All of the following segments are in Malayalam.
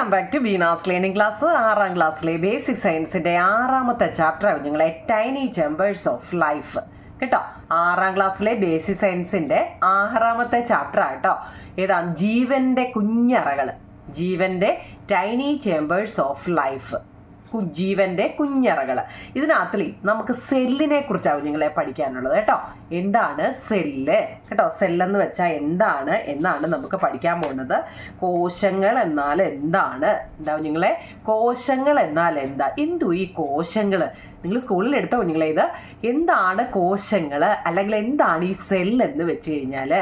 Welcome back to Veena's learning class. 6ാം ക്ലാസ്സിലെ ബേസിക് സയൻസിൻ്റെ 6ാമത്തെ ചാപ്റ്റർ ആവും നിങ്ങളെ ടൈനി ചേമ്പേഴ്സ് ഓഫ് ലൈഫ് കേട്ടോ. 6ാം ക്ലാസ്സിലെ ബേസിക് സയൻസിൻ്റെ 6ാമത്തെ ചാപ്റ്റർ ആട്ടോ. ഏതാണ്? ജീവൻ്റെ കുഞ്ഞറകൾ, ജീവൻ്റെ ടൈനി ചേമ്പേഴ്സ് ഓഫ് ലൈഫ്, ജീവൻ്റെ കുഞ്ഞറകൾ. ഇതിനകത്തിൽ നമുക്ക് സെല്ലിനെ കുറിച്ചാവും നിങ്ങളെ പഠിക്കാനുള്ളത് കേട്ടോ. എന്താണ് സെല്ല് കേട്ടോ? സെല്ലെന്ന് വെച്ചാൽ എന്താണ് എന്നാണ് നമുക്ക് പഠിക്കാൻ പോകുന്നത്. കോശങ്ങൾ എന്നാൽ എന്താണ്, എന്താവും നിങ്ങളെ കോശങ്ങൾ എന്നാൽ എന്താ, എന്തു ഈ കോശങ്ങൾ നിങ്ങൾ സ്കൂളിൽ എടുത്തോ നിങ്ങളെ ഇത് എന്താണ് കോശങ്ങൾ അല്ലെങ്കിൽ എന്താണ് ഈ സെല്ലെന്ന് വെച്ച് കഴിഞ്ഞാൽ.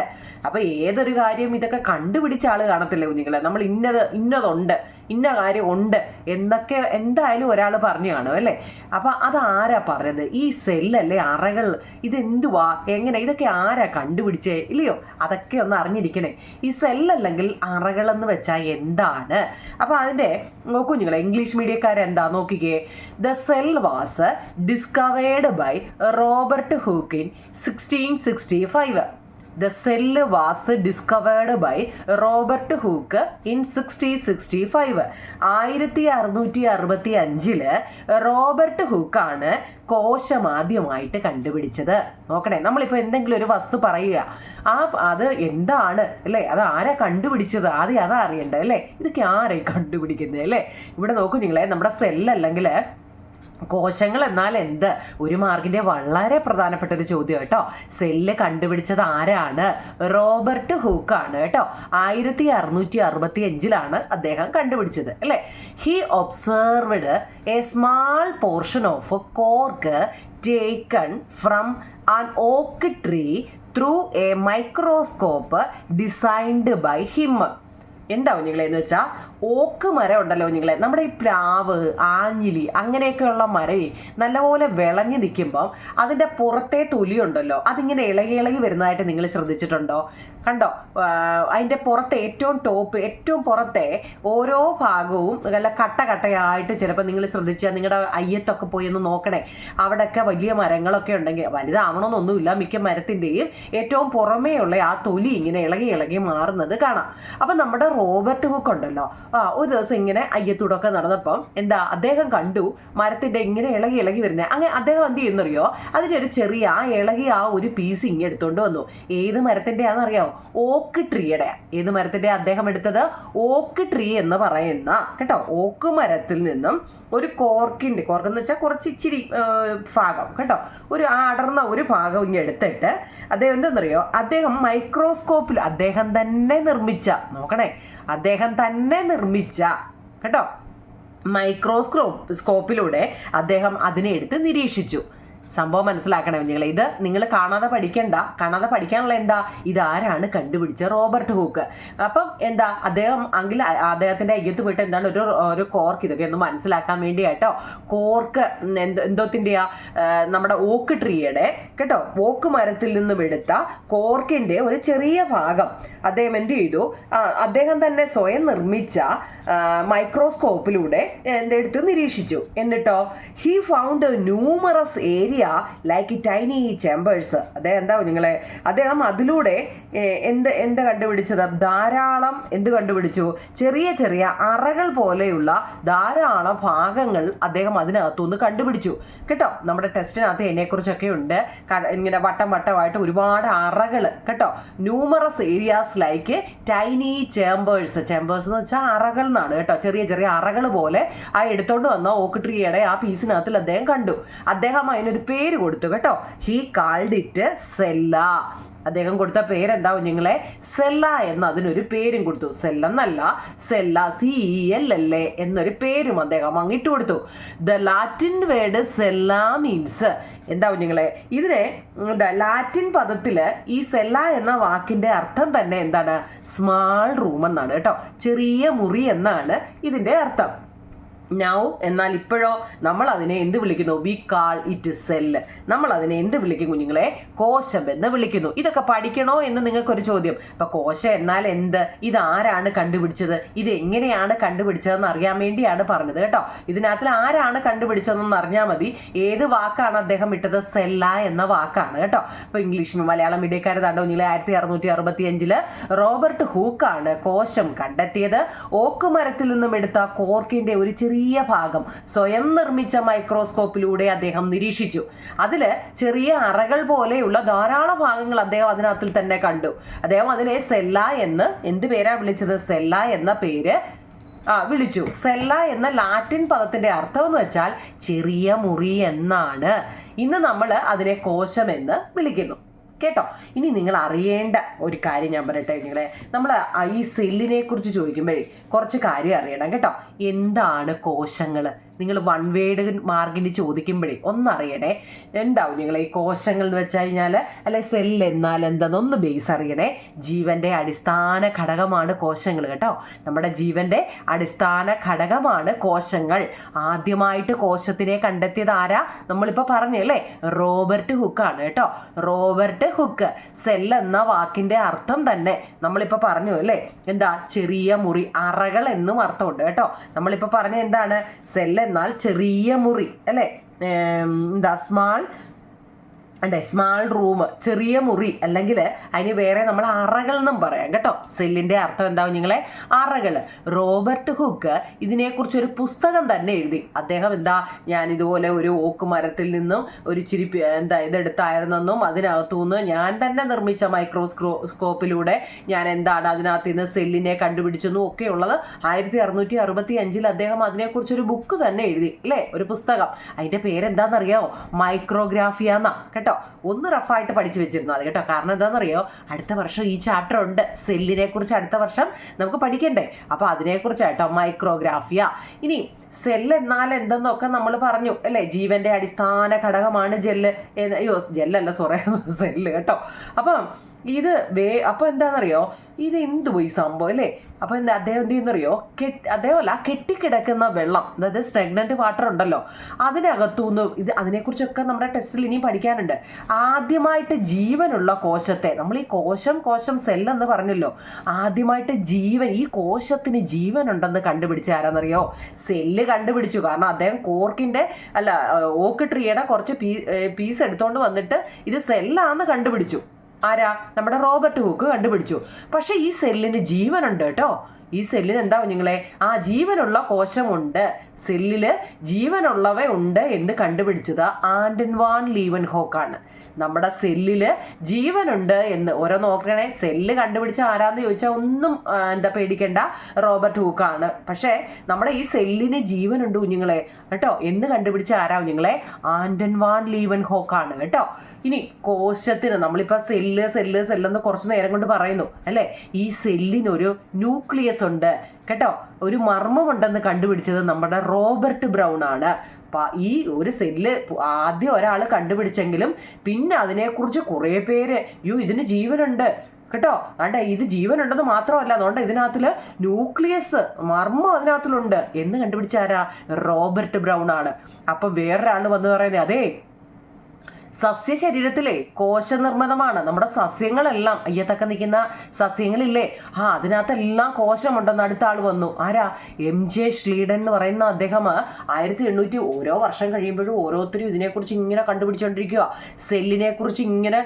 അപ്പോൾ ഏതൊരു കാര്യം ഇതൊക്കെ കണ്ടുപിടിച്ച ആൾ കാണത്തില്ലേ കുഞ്ഞുങ്ങളെ, നമ്മൾ ഇന്നതുണ്ട് ഇന്ന കാര്യം ഉണ്ട് എന്നൊക്കെ എന്തായാലും ഒരാൾ പറഞ്ഞു കാണും അല്ലേ. അപ്പം അതാരാ പറഞ്ഞത്? ഈ സെല്ലല്ലേ, അറകൾ, ഇതെന്തുവാ, എങ്ങനെ, ഇതൊക്കെ ആരാ കണ്ടുപിടിച്ചേ ഇല്ലയോ? അതൊക്കെ ഒന്ന് അറിഞ്ഞിരിക്കണേ. ഈ സെല്ലല്ലെങ്കിൽ അറകളെന്ന് വെച്ചാൽ എന്താണ്? അപ്പം അതിൻ്റെ നോക്കൂ നിങ്ങളെ, ഇംഗ്ലീഷ് മീഡിയക്കാരെന്താ നോക്കിക്കേ. The cell was discovered by Robert Hooke in 1665. The cell was discovered by Robert Hooke in 1665. 1665 Robert ഹൂക്കാണ് കോശം ആദ്യമായിട്ട് കണ്ടുപിടിച്ചത്. നോക്കണേ, നമ്മളിപ്പോൾ എന്തെങ്കിലും ഒരു വസ്തു പറയുക, അത് എന്താണ് അല്ലേ, അത് ആരാ കണ്ടുപിടിച്ചത്, ആദ്യം അതാ അറിയണ്ടേ അല്ലേ. ഇതൊക്കെ ആരായി കണ്ടുപിടിക്കുന്നത് അല്ലേ. ഇവിടെ നോക്കൂ നിങ്ങളെ, നമ്മുടെ സെല്ലല്ലെങ്കിൽ കോശങ്ങൾ എന്നാൽ എന്ത്, ഒരു മാർക്കിൻ്റെ വളരെ പ്രധാനപ്പെട്ട ഒരു ചോദ്യം കേട്ടോ. സെല്ല് കണ്ടുപിടിച്ചത് ആരാണ്? റോബർട്ട് ഹൂക്കാണ് കേട്ടോ. 1665 അദ്ദേഹം കണ്ടുപിടിച്ചത് അല്ലേ. He observed a small portion of cork taken from an oak tree through a microscope designed by him. എന്താ കുഞ്ഞുങ്ങളെന്ന് വെച്ചാൽ, ഓക്ക് മരം ഉണ്ടല്ലോ കുഞ്ഞുങ്ങളെ, നമ്മുടെ ഈ പ്ലാവ്, ആഞ്ഞിലി അങ്ങനെയൊക്കെയുള്ള മരവി നല്ലപോലെ വിളഞ്ഞു നിൽക്കുമ്പം അതിൻ്റെ പുറത്തെ തൊലി ഉണ്ടല്ലോ, അതിങ്ങനെ ഇളകി ഇളകി വരുന്നതായിട്ട് നിങ്ങൾ ശ്രദ്ധിച്ചിട്ടുണ്ടോ? കണ്ടോ? അതിൻ്റെ പുറത്തെ ഏറ്റവും പുറത്തെ ഓരോ ഭാഗവും നല്ല കട്ടയായിട്ട് ചിലപ്പോൾ നിങ്ങൾ ശ്രദ്ധിച്ചാൽ നിങ്ങളുടെ അയ്യത്തൊക്കെ പോയി ഒന്ന് നോക്കണേ. അവിടെയൊക്കെ വലിയ മരങ്ങളൊക്കെ ഉണ്ടെങ്കിൽ, വലുതാവണമെന്നൊന്നുമില്ല, മിക്ക മരത്തിൻ്റെയും ഏറ്റവും പുറമേയുള്ള ആ തൊലി ഇങ്ങനെ ഇളകി മാറുന്നത് കാണാം. അപ്പം നമ്മുടെ റോബർട്ട് ഹൂക്ക് ഉണ്ടല്ലോ, ഒരു ദിവസം ഇങ്ങനെ അയ്യത്തൂടൊക്കെ നടന്നപ്പം അദ്ദേഹം കണ്ടു മരത്തിൻ്റെ ഇങ്ങനെ ഇളകി വരുന്നത്. അങ്ങനെ അദ്ദേഹം എന്ത് ചെയ്യുന്നറിയോ, അതിൻ്റെ ഒരു ചെറിയ ഇളകിയ ഒരു പീസ് ഇങ്ങനെ എടുത്തുകൊണ്ട് വന്നു. ഏത് മരത്തിൻ്റെ ആണെന്നറിയാമോ? ഓക്ക് ട്രീയുടെ. ഏത് മരത്തിൻ്റെ അദ്ദേഹം എടുത്തത്? ഓക്ക് ട്രീ എന്ന് പറയുന്ന കേട്ടോ, ഓക്ക് മരത്തിൽ നിന്നും ഒരു കോർക്കെന്ന് വെച്ചാൽ കുറച്ച് ഇച്ചിരി ഭാഗം കേട്ടോ, ഒരു അടർന്ന ഒരു ഭാഗം ഇങ്ങനെ എടുത്തിട്ട് അദ്ദേഹം എന്താണെന്നറിയോ, അദ്ദേഹം മൈക്രോസ്കോപ്പിൽ അദ്ദേഹം തന്നെ നിർമ്മിച്ച കേട്ടോ മൈക്രോസ്കോപ്പിലൂടെ അദ്ദേഹം അതിനെ എടുത്ത് നിരീക്ഷിച്ചു. സംഭവം മനസ്സിലാക്കണേ കുഞ്ഞുങ്ങളെ. ഇത് നിങ്ങൾ കാണാതെ പഠിക്കാനുള്ള ഇതാരാണ് കണ്ടുപിടിച്ചത്? Robert hook. അപ്പം അദ്ദേഹത്തിൻ്റെ അയ്യത്ത് പോയിട്ട് എന്താണ് ഒരു കോർക്ക്, ഇതൊക്കെ ഒന്ന് മനസ്സിലാക്കാൻ വേണ്ടിയാട്ടോ. കോർക്ക് എന്തോത്തിൻ്റെയാ? നമ്മുടെ ഓക്ക് ട്രീയുടെ കേട്ടോ, ഓക്ക് മരത്തിൽ നിന്നും എടുത്ത കോർക്കിൻ്റെ ഒരു ചെറിയ ഭാഗം അദ്ദേഹം എന്ത് ചെയ്തു, അദ്ദേഹം തന്നെ സ്വയം നിർമ്മിച്ച മൈക്രോസ്കോപ്പിലൂടെ എന്തെടുത്ത് നിരീക്ഷിച്ചു. എന്നിട്ടോ he found numerous area like tiny chambers. അദ്ദേഹം അതിലൂടെ എന്ത് കണ്ടുപിടിച്ചത്? ധാരാളം കണ്ടുപിടിച്ചു? ചെറിയ അറകൾ പോലെയുള്ള ധാരാളം ഭാഗങ്ങൾ അദ്ദേഹം അതിനകത്തുനിന്ന് കണ്ടുപിടിച്ചു കേട്ടോ. നമ്മുടെ ടെസ്റ്റിനകത്ത് അതിനെക്കുറിച്ചൊക്കെ ഉണ്ട്. ഇങ്ങനെ വട്ടമായിട്ട് ഒരുപാട് അറകൾ കേട്ടോ. Numerous areas like tiny chambers എന്ന് വെച്ചാൽ അറകൾ എന്നാണ് കേട്ടോ. ചെറിയ അറകൾ പോലെ എടുത്തോണ്ട് വന്ന ഓക്ക് ട്രീയുടെ ആ പീസിനകത്തിൽ അദ്ദേഹം കണ്ടു. അദ്ദേഹം അതിനൊരു പേര് കൊടുത്തു കേട്ടോ. He called it sella. അദ്ദേഹം കൊടുത്ത പേരെന്താ കുഞ്ഞുങ്ങളെ? സെല്ല എന്ന് അതിനൊരു പേരും കൊടുത്തു. സെല്ലെന്നല്ല, സെല്ല, CELLA എന്നൊരു പേരും അദ്ദേഹം അങ്ങിട്ട് കൊടുത്തു. The Latin word sella means എന്താ കുഞ്ഞുങ്ങളെ, ഇതിനെ ലാറ്റിൻ പദത്തിൽ ഈ സെല്ല എന്ന വാക്കിൻ്റെ അർത്ഥം തന്നെ എന്താണ്? സ്മാൾ റൂം എന്നാണ് കേട്ടോ. ചെറിയ മുറി എന്നാണ് ഇതിൻ്റെ അർത്ഥം. നൗ എന്നാൽ ഇപ്പോഴോ നമ്മൾ അതിനെ എന്ത് വിളിക്കുന്നു? We call it cell. നമ്മൾ അതിനെ എന്ത് വിളിക്കും കുഞ്ഞുങ്ങളെ? കോശം എന്ന് വിളിക്കുന്നു. ഇതൊക്കെ പഠിക്കണോ എന്ന് നിങ്ങൾക്കൊരു ചോദ്യം. അപ്പൊ കോശം എന്നാൽ എന്ത്? ഇത് ആരാണ് കണ്ടുപിടിച്ചത്? ഇത് എങ്ങനെയാണ് കണ്ടുപിടിച്ചതെന്ന് അറിയാൻ വേണ്ടിയാണ് പറഞ്ഞത് കേട്ടോ. ഇതിനകത്തിൽ ആരാണ് കണ്ടുപിടിച്ചതെന്ന് അറിഞ്ഞാൽ മതി. ഏത് വാക്കാണ് അദ്ദേഹം ഇട്ടത്? സെല്ല എന്ന വാക്കാണ് കേട്ടോ. അപ്പൊ ഇംഗ്ലീഷ് മലയാളം മീഡിയക്കാർ താണ്ടോ കുഞ്ഞുങ്ങളെ 1665 റോബർട്ട് ഹൂക്കാണ് കോശം കണ്ടെത്തിയത്. ഓക്ക് മരത്തിൽ നിന്നും എടുത്ത കോർക്കിന്റെ ഒരു ചെറിയ ഭാഗം സ്വയം നിർമ്മിച്ച മൈക്രോസ്കോപ്പിലൂടെ അദ്ദേഹം നിരീക്ഷിച്ചു. അതില് ചെറിയ അറകൾ പോലെയുള്ള ധാരാളം ഭാഗങ്ങൾ അദ്ദേഹം അതിനകത്തിൽ തന്നെ കണ്ടു. അദ്ദേഹം അതിനെ സെല്ല എന്ന് എന്ത് പേരാ വിളിച്ചത്? സെല്ല എന്ന പേര് വിളിച്ചു. സെല്ല എന്ന ലാറ്റിൻ പദത്തിന്റെ അർത്ഥം എന്ന് വെച്ചാൽ ചെറിയ മുറി എന്നാണ്. ഇന്ന് നമ്മൾ അതിനെ കോശം എന്ന് വിളിക്കുന്നു കേട്ടോ. ഇനി നിങ്ങൾ അറിയേണ്ട ഒരു കാര്യം ഞാൻ പറയട്ടെ നിങ്ങളെ. നമ്മൾ ഈ സെല്ലിനെ കുറിച്ച് ചോദിക്കുമ്പോഴേ കുറച്ച് കാര്യം അറിയണം കേട്ടോ. എന്താണ് കോശങ്ങൾ? നിങ്ങൾ വൺ വേഡ് മാർക്കിന് ചോദിക്കുമ്പോഴേ ഒന്നറിയണേ. എന്താവും നിങ്ങൾ ഈ കോശങ്ങൾ എന്ന് വെച്ച് കഴിഞ്ഞാൽ, അല്ലെ സെല്ല് എന്നാൽ എന്താണെന്നൊന്ന് ബേസ് അറിയണേ. ജീവന്റെ അടിസ്ഥാന ഘടകമാണ് കോശങ്ങൾ കേട്ടോ. നമ്മുടെ ജീവന്റെ അടിസ്ഥാന ഘടകമാണ് കോശങ്ങൾ. ആദ്യമായിട്ട് കോശത്തിനെ കണ്ടെത്തിയത് ആരാ? നമ്മളിപ്പോൾ പറഞ്ഞല്ലേ, റോബർട്ട് ഹുക്കാണ് കേട്ടോ. Robert hook. സെൽ എന്ന വാക്കിന്റെ അർത്ഥം തന്നെ നമ്മളിപ്പോൾ പറഞ്ഞു അല്ലേ, എന്താ? ചെറിയ മുറി, അറകൾ എന്നും അർത്ഥമുണ്ട് കേട്ടോ. നമ്മളിപ്പോൾ പറഞ്ഞ എന്താണ്? സെൽ എന്നാൽ ചെറിയ മുറി അല്ലേ, എന്താ സ്മാൾ റൂം, ചെറിയ മുറി, അല്ലെങ്കിൽ അതിന് വേറെ നമ്മൾ അറകൾ എന്നും പറയാം കേട്ടോ. സെല്ലിന്റെ അർത്ഥം എന്താവും നിങ്ങളെ? അറകൾ. റോബർട്ട് ഹുക്ക് ഇതിനെക്കുറിച്ചൊരു പുസ്തകം തന്നെ എഴുതി. അദ്ദേഹം ഞാൻ ഇതുപോലെ ഒരു ഓക്ക് മരത്തിൽ നിന്നും ഒരു ഇച്ചിരി ഇതെടുത്തായിരുന്നെന്നും അതിനകത്തുനിന്ന് ഞാൻ തന്നെ നിർമ്മിച്ച മൈക്രോസ്കോപ്പിലൂടെ ഞാൻ അതിനകത്ത് നിന്ന് സെല്ലിനെ കണ്ടുപിടിച്ചെന്നും ഒക്കെ ഉള്ളത് 1665 അദ്ദേഹം അതിനെക്കുറിച്ചൊരു ബുക്ക് തന്നെ എഴുതി അല്ലേ, ഒരു പുസ്തകം. അതിന്റെ പേരെന്താണെന്നറിയാമോ? മൈക്രോഗ്രാഫിയ എന്നാ കേട്ടോ. ഒന്ന് റഫായിട്ട് പഠിച്ചു വെച്ചിരുന്നു അത് കേട്ടോ. കാരണം എന്താണെന്നറിയോ, അടുത്ത വർഷം ഈ ചാപ്റ്റർ ഉണ്ട്. സെല്ലിനെ കുറിച്ച് അടുത്ത വർഷം നമുക്ക് പഠിക്കണ്ടേ. അപ്പൊ അതിനെക്കുറിച്ചായിട്ടോ മൈക്രോഗ്രാഫിയ. ഇനി സെല്ല് എന്നാൽ എന്തെന്നൊക്കെ നമ്മൾ പറഞ്ഞു അല്ലേ. ജീവന്റെ അടിസ്ഥാന ഘടകമാണ് ജെല്ലല്ല സെല്ല് കേട്ടോ. അപ്പം അപ്പൊ എന്താണെന്നറിയോ, ഇത് എന്തുപോയി സംഭവം അല്ലേ. അപ്പൊ അദ്ദേഹം എന്ത് ചെയ്യുന്നറിയോ, അതേപോലെ കെട്ടിക്കിടക്കുന്ന വെള്ളം, അതായത് സ്റ്റഗ്നന്റ് വാട്ടർ ഉണ്ടല്ലോ, അതിനകത്തുനിന്ന് അതിനെക്കുറിച്ചൊക്കെ നമ്മുടെ ടെസ്റ്റിൽ ഇനിയും പഠിക്കാനുണ്ട്. ആദ്യമായിട്ട് ജീവനുള്ള കോശത്തെ, നമ്മൾ ഈ കോശം സെല്ലെന്ന് പറഞ്ഞല്ലോ, ആദ്യമായിട്ട് ഈ കോശത്തിന് ജീവൻ ഉണ്ടെന്ന് കണ്ടുപിടിച്ച ആരാന്നറിയോ? സെല്ല് കണ്ടുപിടിച്ചു. കാരണം അദ്ദേഹം ഓക്ക് ട്രീയുടെ കുറച്ച് പീസ് എടുത്തോണ്ട് വന്നിട്ട് ഇത് സെല്ലാന്ന് കണ്ടുപിടിച്ചു. ആരാ? നമ്മുടെ റോബർട്ട് ഹൂക്ക് കണ്ടുപിടിച്ചു. പക്ഷെ ഈ സെല്ലിന് ജീവനുണ്ട് കേട്ടോ. ഈ സെല്ലിന് എന്താവും നിങ്ങളെ? ജീവനുള്ള കോശമുണ്ട്, സെല്ലില് ജീവനുള്ളവ ഉണ്ട് എന്ന് കണ്ടുപിടിച്ചത് ആന്റൺ വാൻ ലീവൻഹോക്കാണ്. നമ്മുടെ സെല്ലില് ജീവനുണ്ട് എന്ന് ഓരോ നോക്കണേ. സെല്ല് കണ്ടുപിടിച്ച ആരാന്ന് ചോദിച്ചാൽ ഒന്നും പേടിക്കണ്ട, റോബർട്ട് ഹൂക്കാണ്. പക്ഷേ നമ്മുടെ ഈ സെല്ലിന് ജീവനുണ്ട് കുഞ്ഞുങ്ങളെ കേട്ടോ എന്ന് കണ്ടുപിടിച്ച ആരാ കുഞ്ഞുങ്ങളെ? ആന്റൺ വാൻ ലീവൻഹോക്കാണ് കേട്ടോ. ഇനി കോശത്തിന് നമ്മളിപ്പോൾ സെല്ലെന്ന് കുറച്ച് നേരം കൊണ്ട് പറയുന്നു അല്ലേ. ഈ സെല്ലിനൊരു ന്യൂക്ലിയസ് ഉണ്ട് കേട്ടോ. ഒരു മർമ്മമുണ്ടെന്ന് കണ്ടുപിടിച്ചത് നമ്മുടെ റോബർട്ട് ബ്രൗൺ ആണ്. ഈ ഒരു സെല്ല് ആദ്യം ഒരാൾ കണ്ടുപിടിച്ചെങ്കിലും പിന്നെ അതിനെക്കുറിച്ച് കുറേ പേര് ഇതിന് ജീവനുണ്ട് കേട്ടോ, ഇത് ജീവനുണ്ടെന്ന് മാത്രമല്ല, അതുകൊണ്ട് ഇതിനകത്തില് ന്യൂക്ലിയസ് മർമ്മം അതിനകത്തിലുണ്ട് എന്ന് കണ്ടുപിടിച്ചാരാ? റോബർട്ട് ബ്രൗൺ ആണ്. അപ്പൊ വേറൊരാൾ വന്ന് പറയുന്നത്, അതെ സസ്യ ശരീരത്തിലെ കോശനിർമ്മിതമാണ്. നമ്മുടെ സസ്യങ്ങളെല്ലാം അയ്യത്തൊക്കെ നിൽക്കുന്ന സസ്യങ്ങളില്ലേ, അതിനകത്തെല്ലാം കോശമുണ്ടെന്ന് അടുത്ത ആൾ വന്നു. ആരാ? MJ ഷ്ലീഡൻ എന്ന് പറയുന്ന അദ്ദേഹം 1800 ഓരോ വർഷം കഴിയുമ്പോഴും ഓരോരുത്തരും ഇതിനെക്കുറിച്ച് ഇങ്ങനെ കണ്ടുപിടിച്ചുകൊണ്ടിരിക്കുക. സെല്ലിനെ കുറിച്ച് ഇങ്ങനെ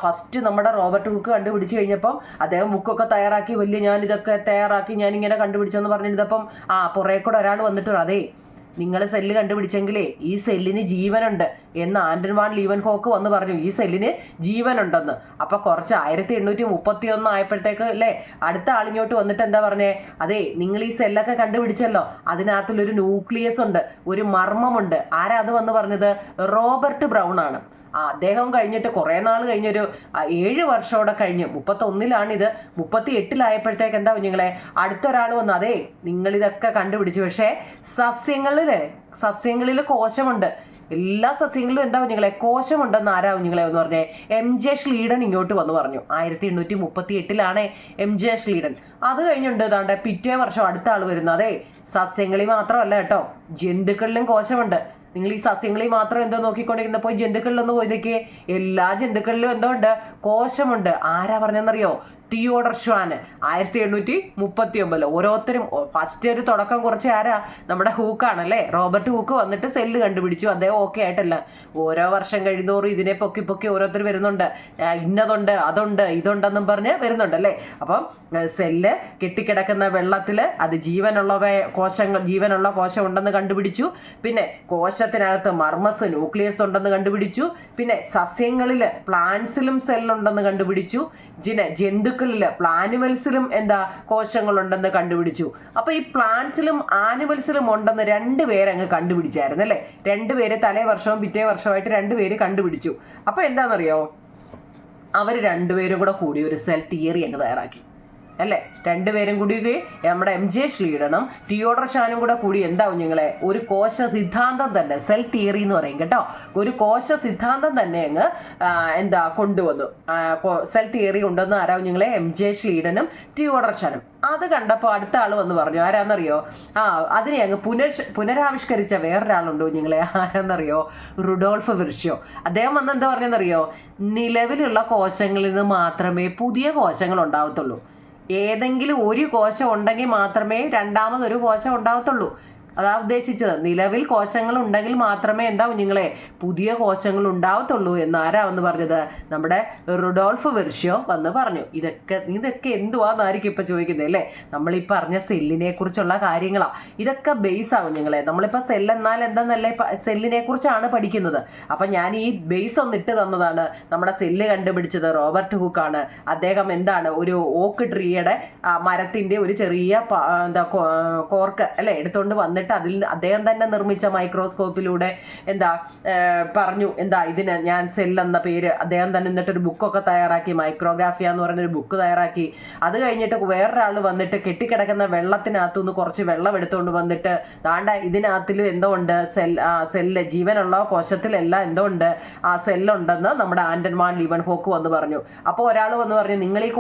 ഫസ്റ്റ് നമ്മുടെ റോബർട്ട് ഹുക്ക് കണ്ടുപിടിച്ച് കഴിഞ്ഞപ്പം അദ്ദേഹം ബുക്കൊക്കെ തയ്യാറാക്കി, ഞാനിതൊക്കെ തയ്യാറാക്കി ഞാനിങ്ങനെ കണ്ടുപിടിച്ചെന്ന് പറഞ്ഞിരുന്നപ്പം പുറകെ കൂടെ ഒരാൾ വന്നിട്ട്, അതെ നിങ്ങൾ സെല്ല് കണ്ടുപിടിച്ചെങ്കിലേ ഈ സെല്ലിന് ജീവനുണ്ട് എന്ന് ആന്റൺ വാൻ ലീവൻഹോക്ക് വന്ന് പറഞ്ഞു. ഈ സെല്ലിന് ജീവനുണ്ടെന്ന്. അപ്പൊ കുറച്ച് 1831 ആയപ്പോഴത്തേക്ക് അല്ലേ അടുത്ത ആളിങ്ങോട്ട് വന്നിട്ട് എന്താ പറഞ്ഞേ? അതെ നിങ്ങൾ ഈ സെല്ലൊക്കെ കണ്ടുപിടിച്ചല്ലോ, അതിനകത്തിലൊരു ന്യൂക്ലിയസ് ഉണ്ട്, ഒരു മർമ്മമുണ്ട്. ആരാ അത് വന്ന് പറഞ്ഞത്? റോബർട്ട് ബ്രൗൺ ആണ്. അദ്ദേഹം കഴിഞ്ഞിട്ട് കുറേ നാൾ കഴിഞ്ഞൊരു 7 വർഷമോടെ കഴിഞ്ഞ് 31-ലാണിത്, 38-ലായപ്പോഴത്തേക്ക് എന്താ കുഞ്ഞുങ്ങളെ അടുത്തൊരാൾ വന്നു, അതെ നിങ്ങളിതൊക്കെ കണ്ടുപിടിച്ചു, പക്ഷേ സസ്യങ്ങളിൽ കോശമുണ്ട് എല്ലാ സസ്യങ്ങളിലും എന്താ കുഞ്ഞുങ്ങളെ കോശമുണ്ടെന്ന് ആരാ കുഞ്ഞുങ്ങളെ എന്ന് പറഞ്ഞേ MJ ഷ്ലീഡൻ ഇങ്ങോട്ട് വന്ന് പറഞ്ഞു. 1838 MJ ഷ്ലീഡൻ. അത് കഴിഞ്ഞുണ്ട് ഏതാണ്ട് പിറ്റേ വർഷം അടുത്ത ആൾ വരുന്നത്. അതെ, സസ്യങ്ങളിൽ മാത്രമല്ല കേട്ടോ, ജന്തുക്കളിലും കോശമുണ്ട്. നിങ്ങൾ ഈ സസ്യങ്ങളിൽ മാത്രം എന്തോ നോക്കിക്കൊണ്ടിരുന്നപ്പോൾ ജന്തുക്കളിലൊന്ന് പോയി നോക്കിയേ, എല്ലാ ജന്തുക്കളിലും എന്തോ ഉണ്ട്, കോശമുണ്ട്. ആരാ പറഞ്ഞെന്നറിയോ? തിയോഡർ ഷ്വാന് 1839. ഓരോരുത്തരും ഫസ്റ്റ് ഒരു തുടക്കം കുറച്ച് ആരാ? നമ്മുടെ ഹൂക്കാണല്ലേ, റോബർട്ട് ഹൂക്ക് വന്നിട്ട് സെല്ല് കണ്ടുപിടിച്ചു. അദ്ദേഹം ഓക്കെ ആയിട്ടല്ല, ഓരോ വർഷം കഴിയുന്നോറും ഇതിനെ പൊക്കി പൊക്കി ഓരോരുത്തർ വരുന്നുണ്ട്. ഇന്നതുണ്ട്, അതുണ്ട്, ഇതുണ്ടെന്നും പറഞ്ഞ് വരുന്നുണ്ട് അല്ലേ. അപ്പം സെല്ല് കെട്ടിക്കിടക്കുന്ന വെള്ളത്തിൽ അത് ജീവനുള്ള കോശം ഉണ്ടെന്ന് കണ്ടുപിടിച്ചു. പിന്നെ കോശത്തിനകത്ത് മർമസ് ന്യൂക്ലിയസ് ഉണ്ടെന്ന് കണ്ടുപിടിച്ചു. പിന്നെ സസ്യങ്ങളിൽ പ്ലാന്റ്സിലും സെല്ലുണ്ടെന്ന് കണ്ടുപിടിച്ചു. ജന്തുക്കളില് പ്ലാനിമൽസിലും എന്താ കോശങ്ങളുണ്ടെന്ന് കണ്ടുപിടിച്ചു. അപ്പൊ ഈ പ്ലാന്റ്സിലും ആനിമൽസിലും ഉണ്ടെന്ന് 2 പേരങ്ങ് കണ്ടുപിടിച്ചായിരുന്നു അല്ലേ. 2 പേര് തലേ വർഷവും പിറ്റേ വർഷമായിട്ട് 2 പേര് കണ്ടുപിടിച്ചു. അപ്പൊ എന്താണെന്നറിയോ, അവർ 2 പേരും കൂടെ കൂടി ഒരു സെൽ തിയറി അങ്ങ് തയ്യാറാക്കി അല്ലേ. 2 പേരും കൂടി നമ്മുടെ MJ ഷ്ലീഡനും തിയോഡർ ഷ്വാനും കൂടെ കൂടി എന്താ കുഞ്ഞുങ്ങളെ ഒരു കോശ സിദ്ധാന്തം തന്നെ, സെൽ തിയറി എന്ന് പറയും കേട്ടോ, ഒരു കോശ സിദ്ധാന്തം തന്നെ അങ്ങ് എന്താ കൊണ്ടുവന്നു. സെൽ തിയറി കൊണ്ടുവന്ന് ആരാ കുഞ്ഞുങ്ങളെ? MJ ഷ്ലീഡനും തിയോഡർ ഷ്വാനും. അത് കണ്ടപ്പോൾ അടുത്ത ആൾ വന്ന് പറഞ്ഞു, ആരാന്നറിയോ? അതിനെ അങ്ങ് പുനരാവിഷ്കരിച്ച വേറൊരാളുണ്ടോ കുഞ്ഞുങ്ങളെ? ആരാന്നറിയോ? റുഡോൾഫ് വിർഷ്യോ. അദ്ദേഹം വന്ന് എന്താ പറഞ്ഞെന്നറിയോ? നിലവിലുള്ള കോശങ്ങളിൽ നിന്ന് മാത്രമേ പുതിയ കോശങ്ങൾ ഉണ്ടാവത്തുള്ളൂ. ഏതെങ്കിലും ഒരു കോശം ഉണ്ടെങ്കിൽ മാത്രമേ രണ്ടാമതൊരു കോശം ഉണ്ടാവത്തുള്ളൂ. അതാ ഉദ്ദേശിച്ചത്. നിലവിൽ കോശങ്ങൾ ഉണ്ടെങ്കിൽ മാത്രമേ എന്താ കുഞ്ഞുങ്ങളെ പുതിയ കോശങ്ങൾ ഉണ്ടാവത്തുള്ളൂ എന്ന് ആരാ വന്ന് പറഞ്ഞത്? നമ്മുടെ റുഡോൾഫ് വിർഷ്യോ വന്ന് പറഞ്ഞു. ഇതൊക്കെ എന്തുവാന്നായിരിക്കും ഇപ്പൊ ചോദിക്കുന്നത് അല്ലേ. നമ്മളീ പറഞ്ഞ സെല്ലിനെ കുറിച്ചുള്ള കാര്യങ്ങളാ. ഇതൊക്കെ ബേസ് ആവും കുഞ്ഞുങ്ങളെ. നമ്മളിപ്പോ സെൽ എന്നാൽ എന്താന്നല്ലേ സെല്ലിനെ കുറിച്ചാണ് പഠിക്കുന്നത്. അപ്പൊ ഞാൻ ഈ ബേസ് ഒന്ന് ഇട്ട് തന്നതാണ്. നമ്മുടെ സെല്ല് കണ്ടുപിടിച്ചത് റോബർട്ട് ഹൂക്കാണ്. അദ്ദേഹം എന്താണ് ഒരു ഓക്ക് ട്രീയുടെ മരത്തിന്റെ ഒരു ചെറിയ കോർക്ക് അല്ലെ എടുത്തോണ്ട് വന്നിട്ട് അതിൽ അദ്ദേഹം തന്നെ നിർമ്മിച്ച മൈക്രോസ്കോപ്പിലൂടെ എന്താ പറഞ്ഞു, എന്താ ഇതിന് ഞാൻ സെൽ എന്ന പേര്. അദ്ദേഹം തന്നെ എന്നിട്ടൊരു ബുക്കൊക്കെ തയ്യാറാക്കി, മൈക്രോഗ്രാഫിയ എന്ന് പറയുന്നൊരു ബുക്ക് തയ്യാറാക്കി. അത് കഴിഞ്ഞിട്ട് വേറൊരാൾ വന്നിട്ട് കെട്ടിക്കിടക്കുന്ന വെള്ളത്തിനകത്തുനിന്ന് കുറച്ച് വെള്ളം എടുത്തുകൊണ്ട് വന്നിട്ട് ദാണ്ട ഇതിനകത്തിലും എന്തോ ഉണ്ട്, സെല്ല് ജീവനുള്ള കോശത്തിലെല്ലാം എന്തോ ഉണ്ട്, ആ സെല്ലുണ്ടെന്ന് നമ്മുടെ ആന്റൺ വാൻ ലീവൻഹോക്ക് വന്ന് പറഞ്ഞു. അപ്പോൾ ഒരാൾ വന്ന് പറഞ്ഞു, നിങ്ങൾ ഈ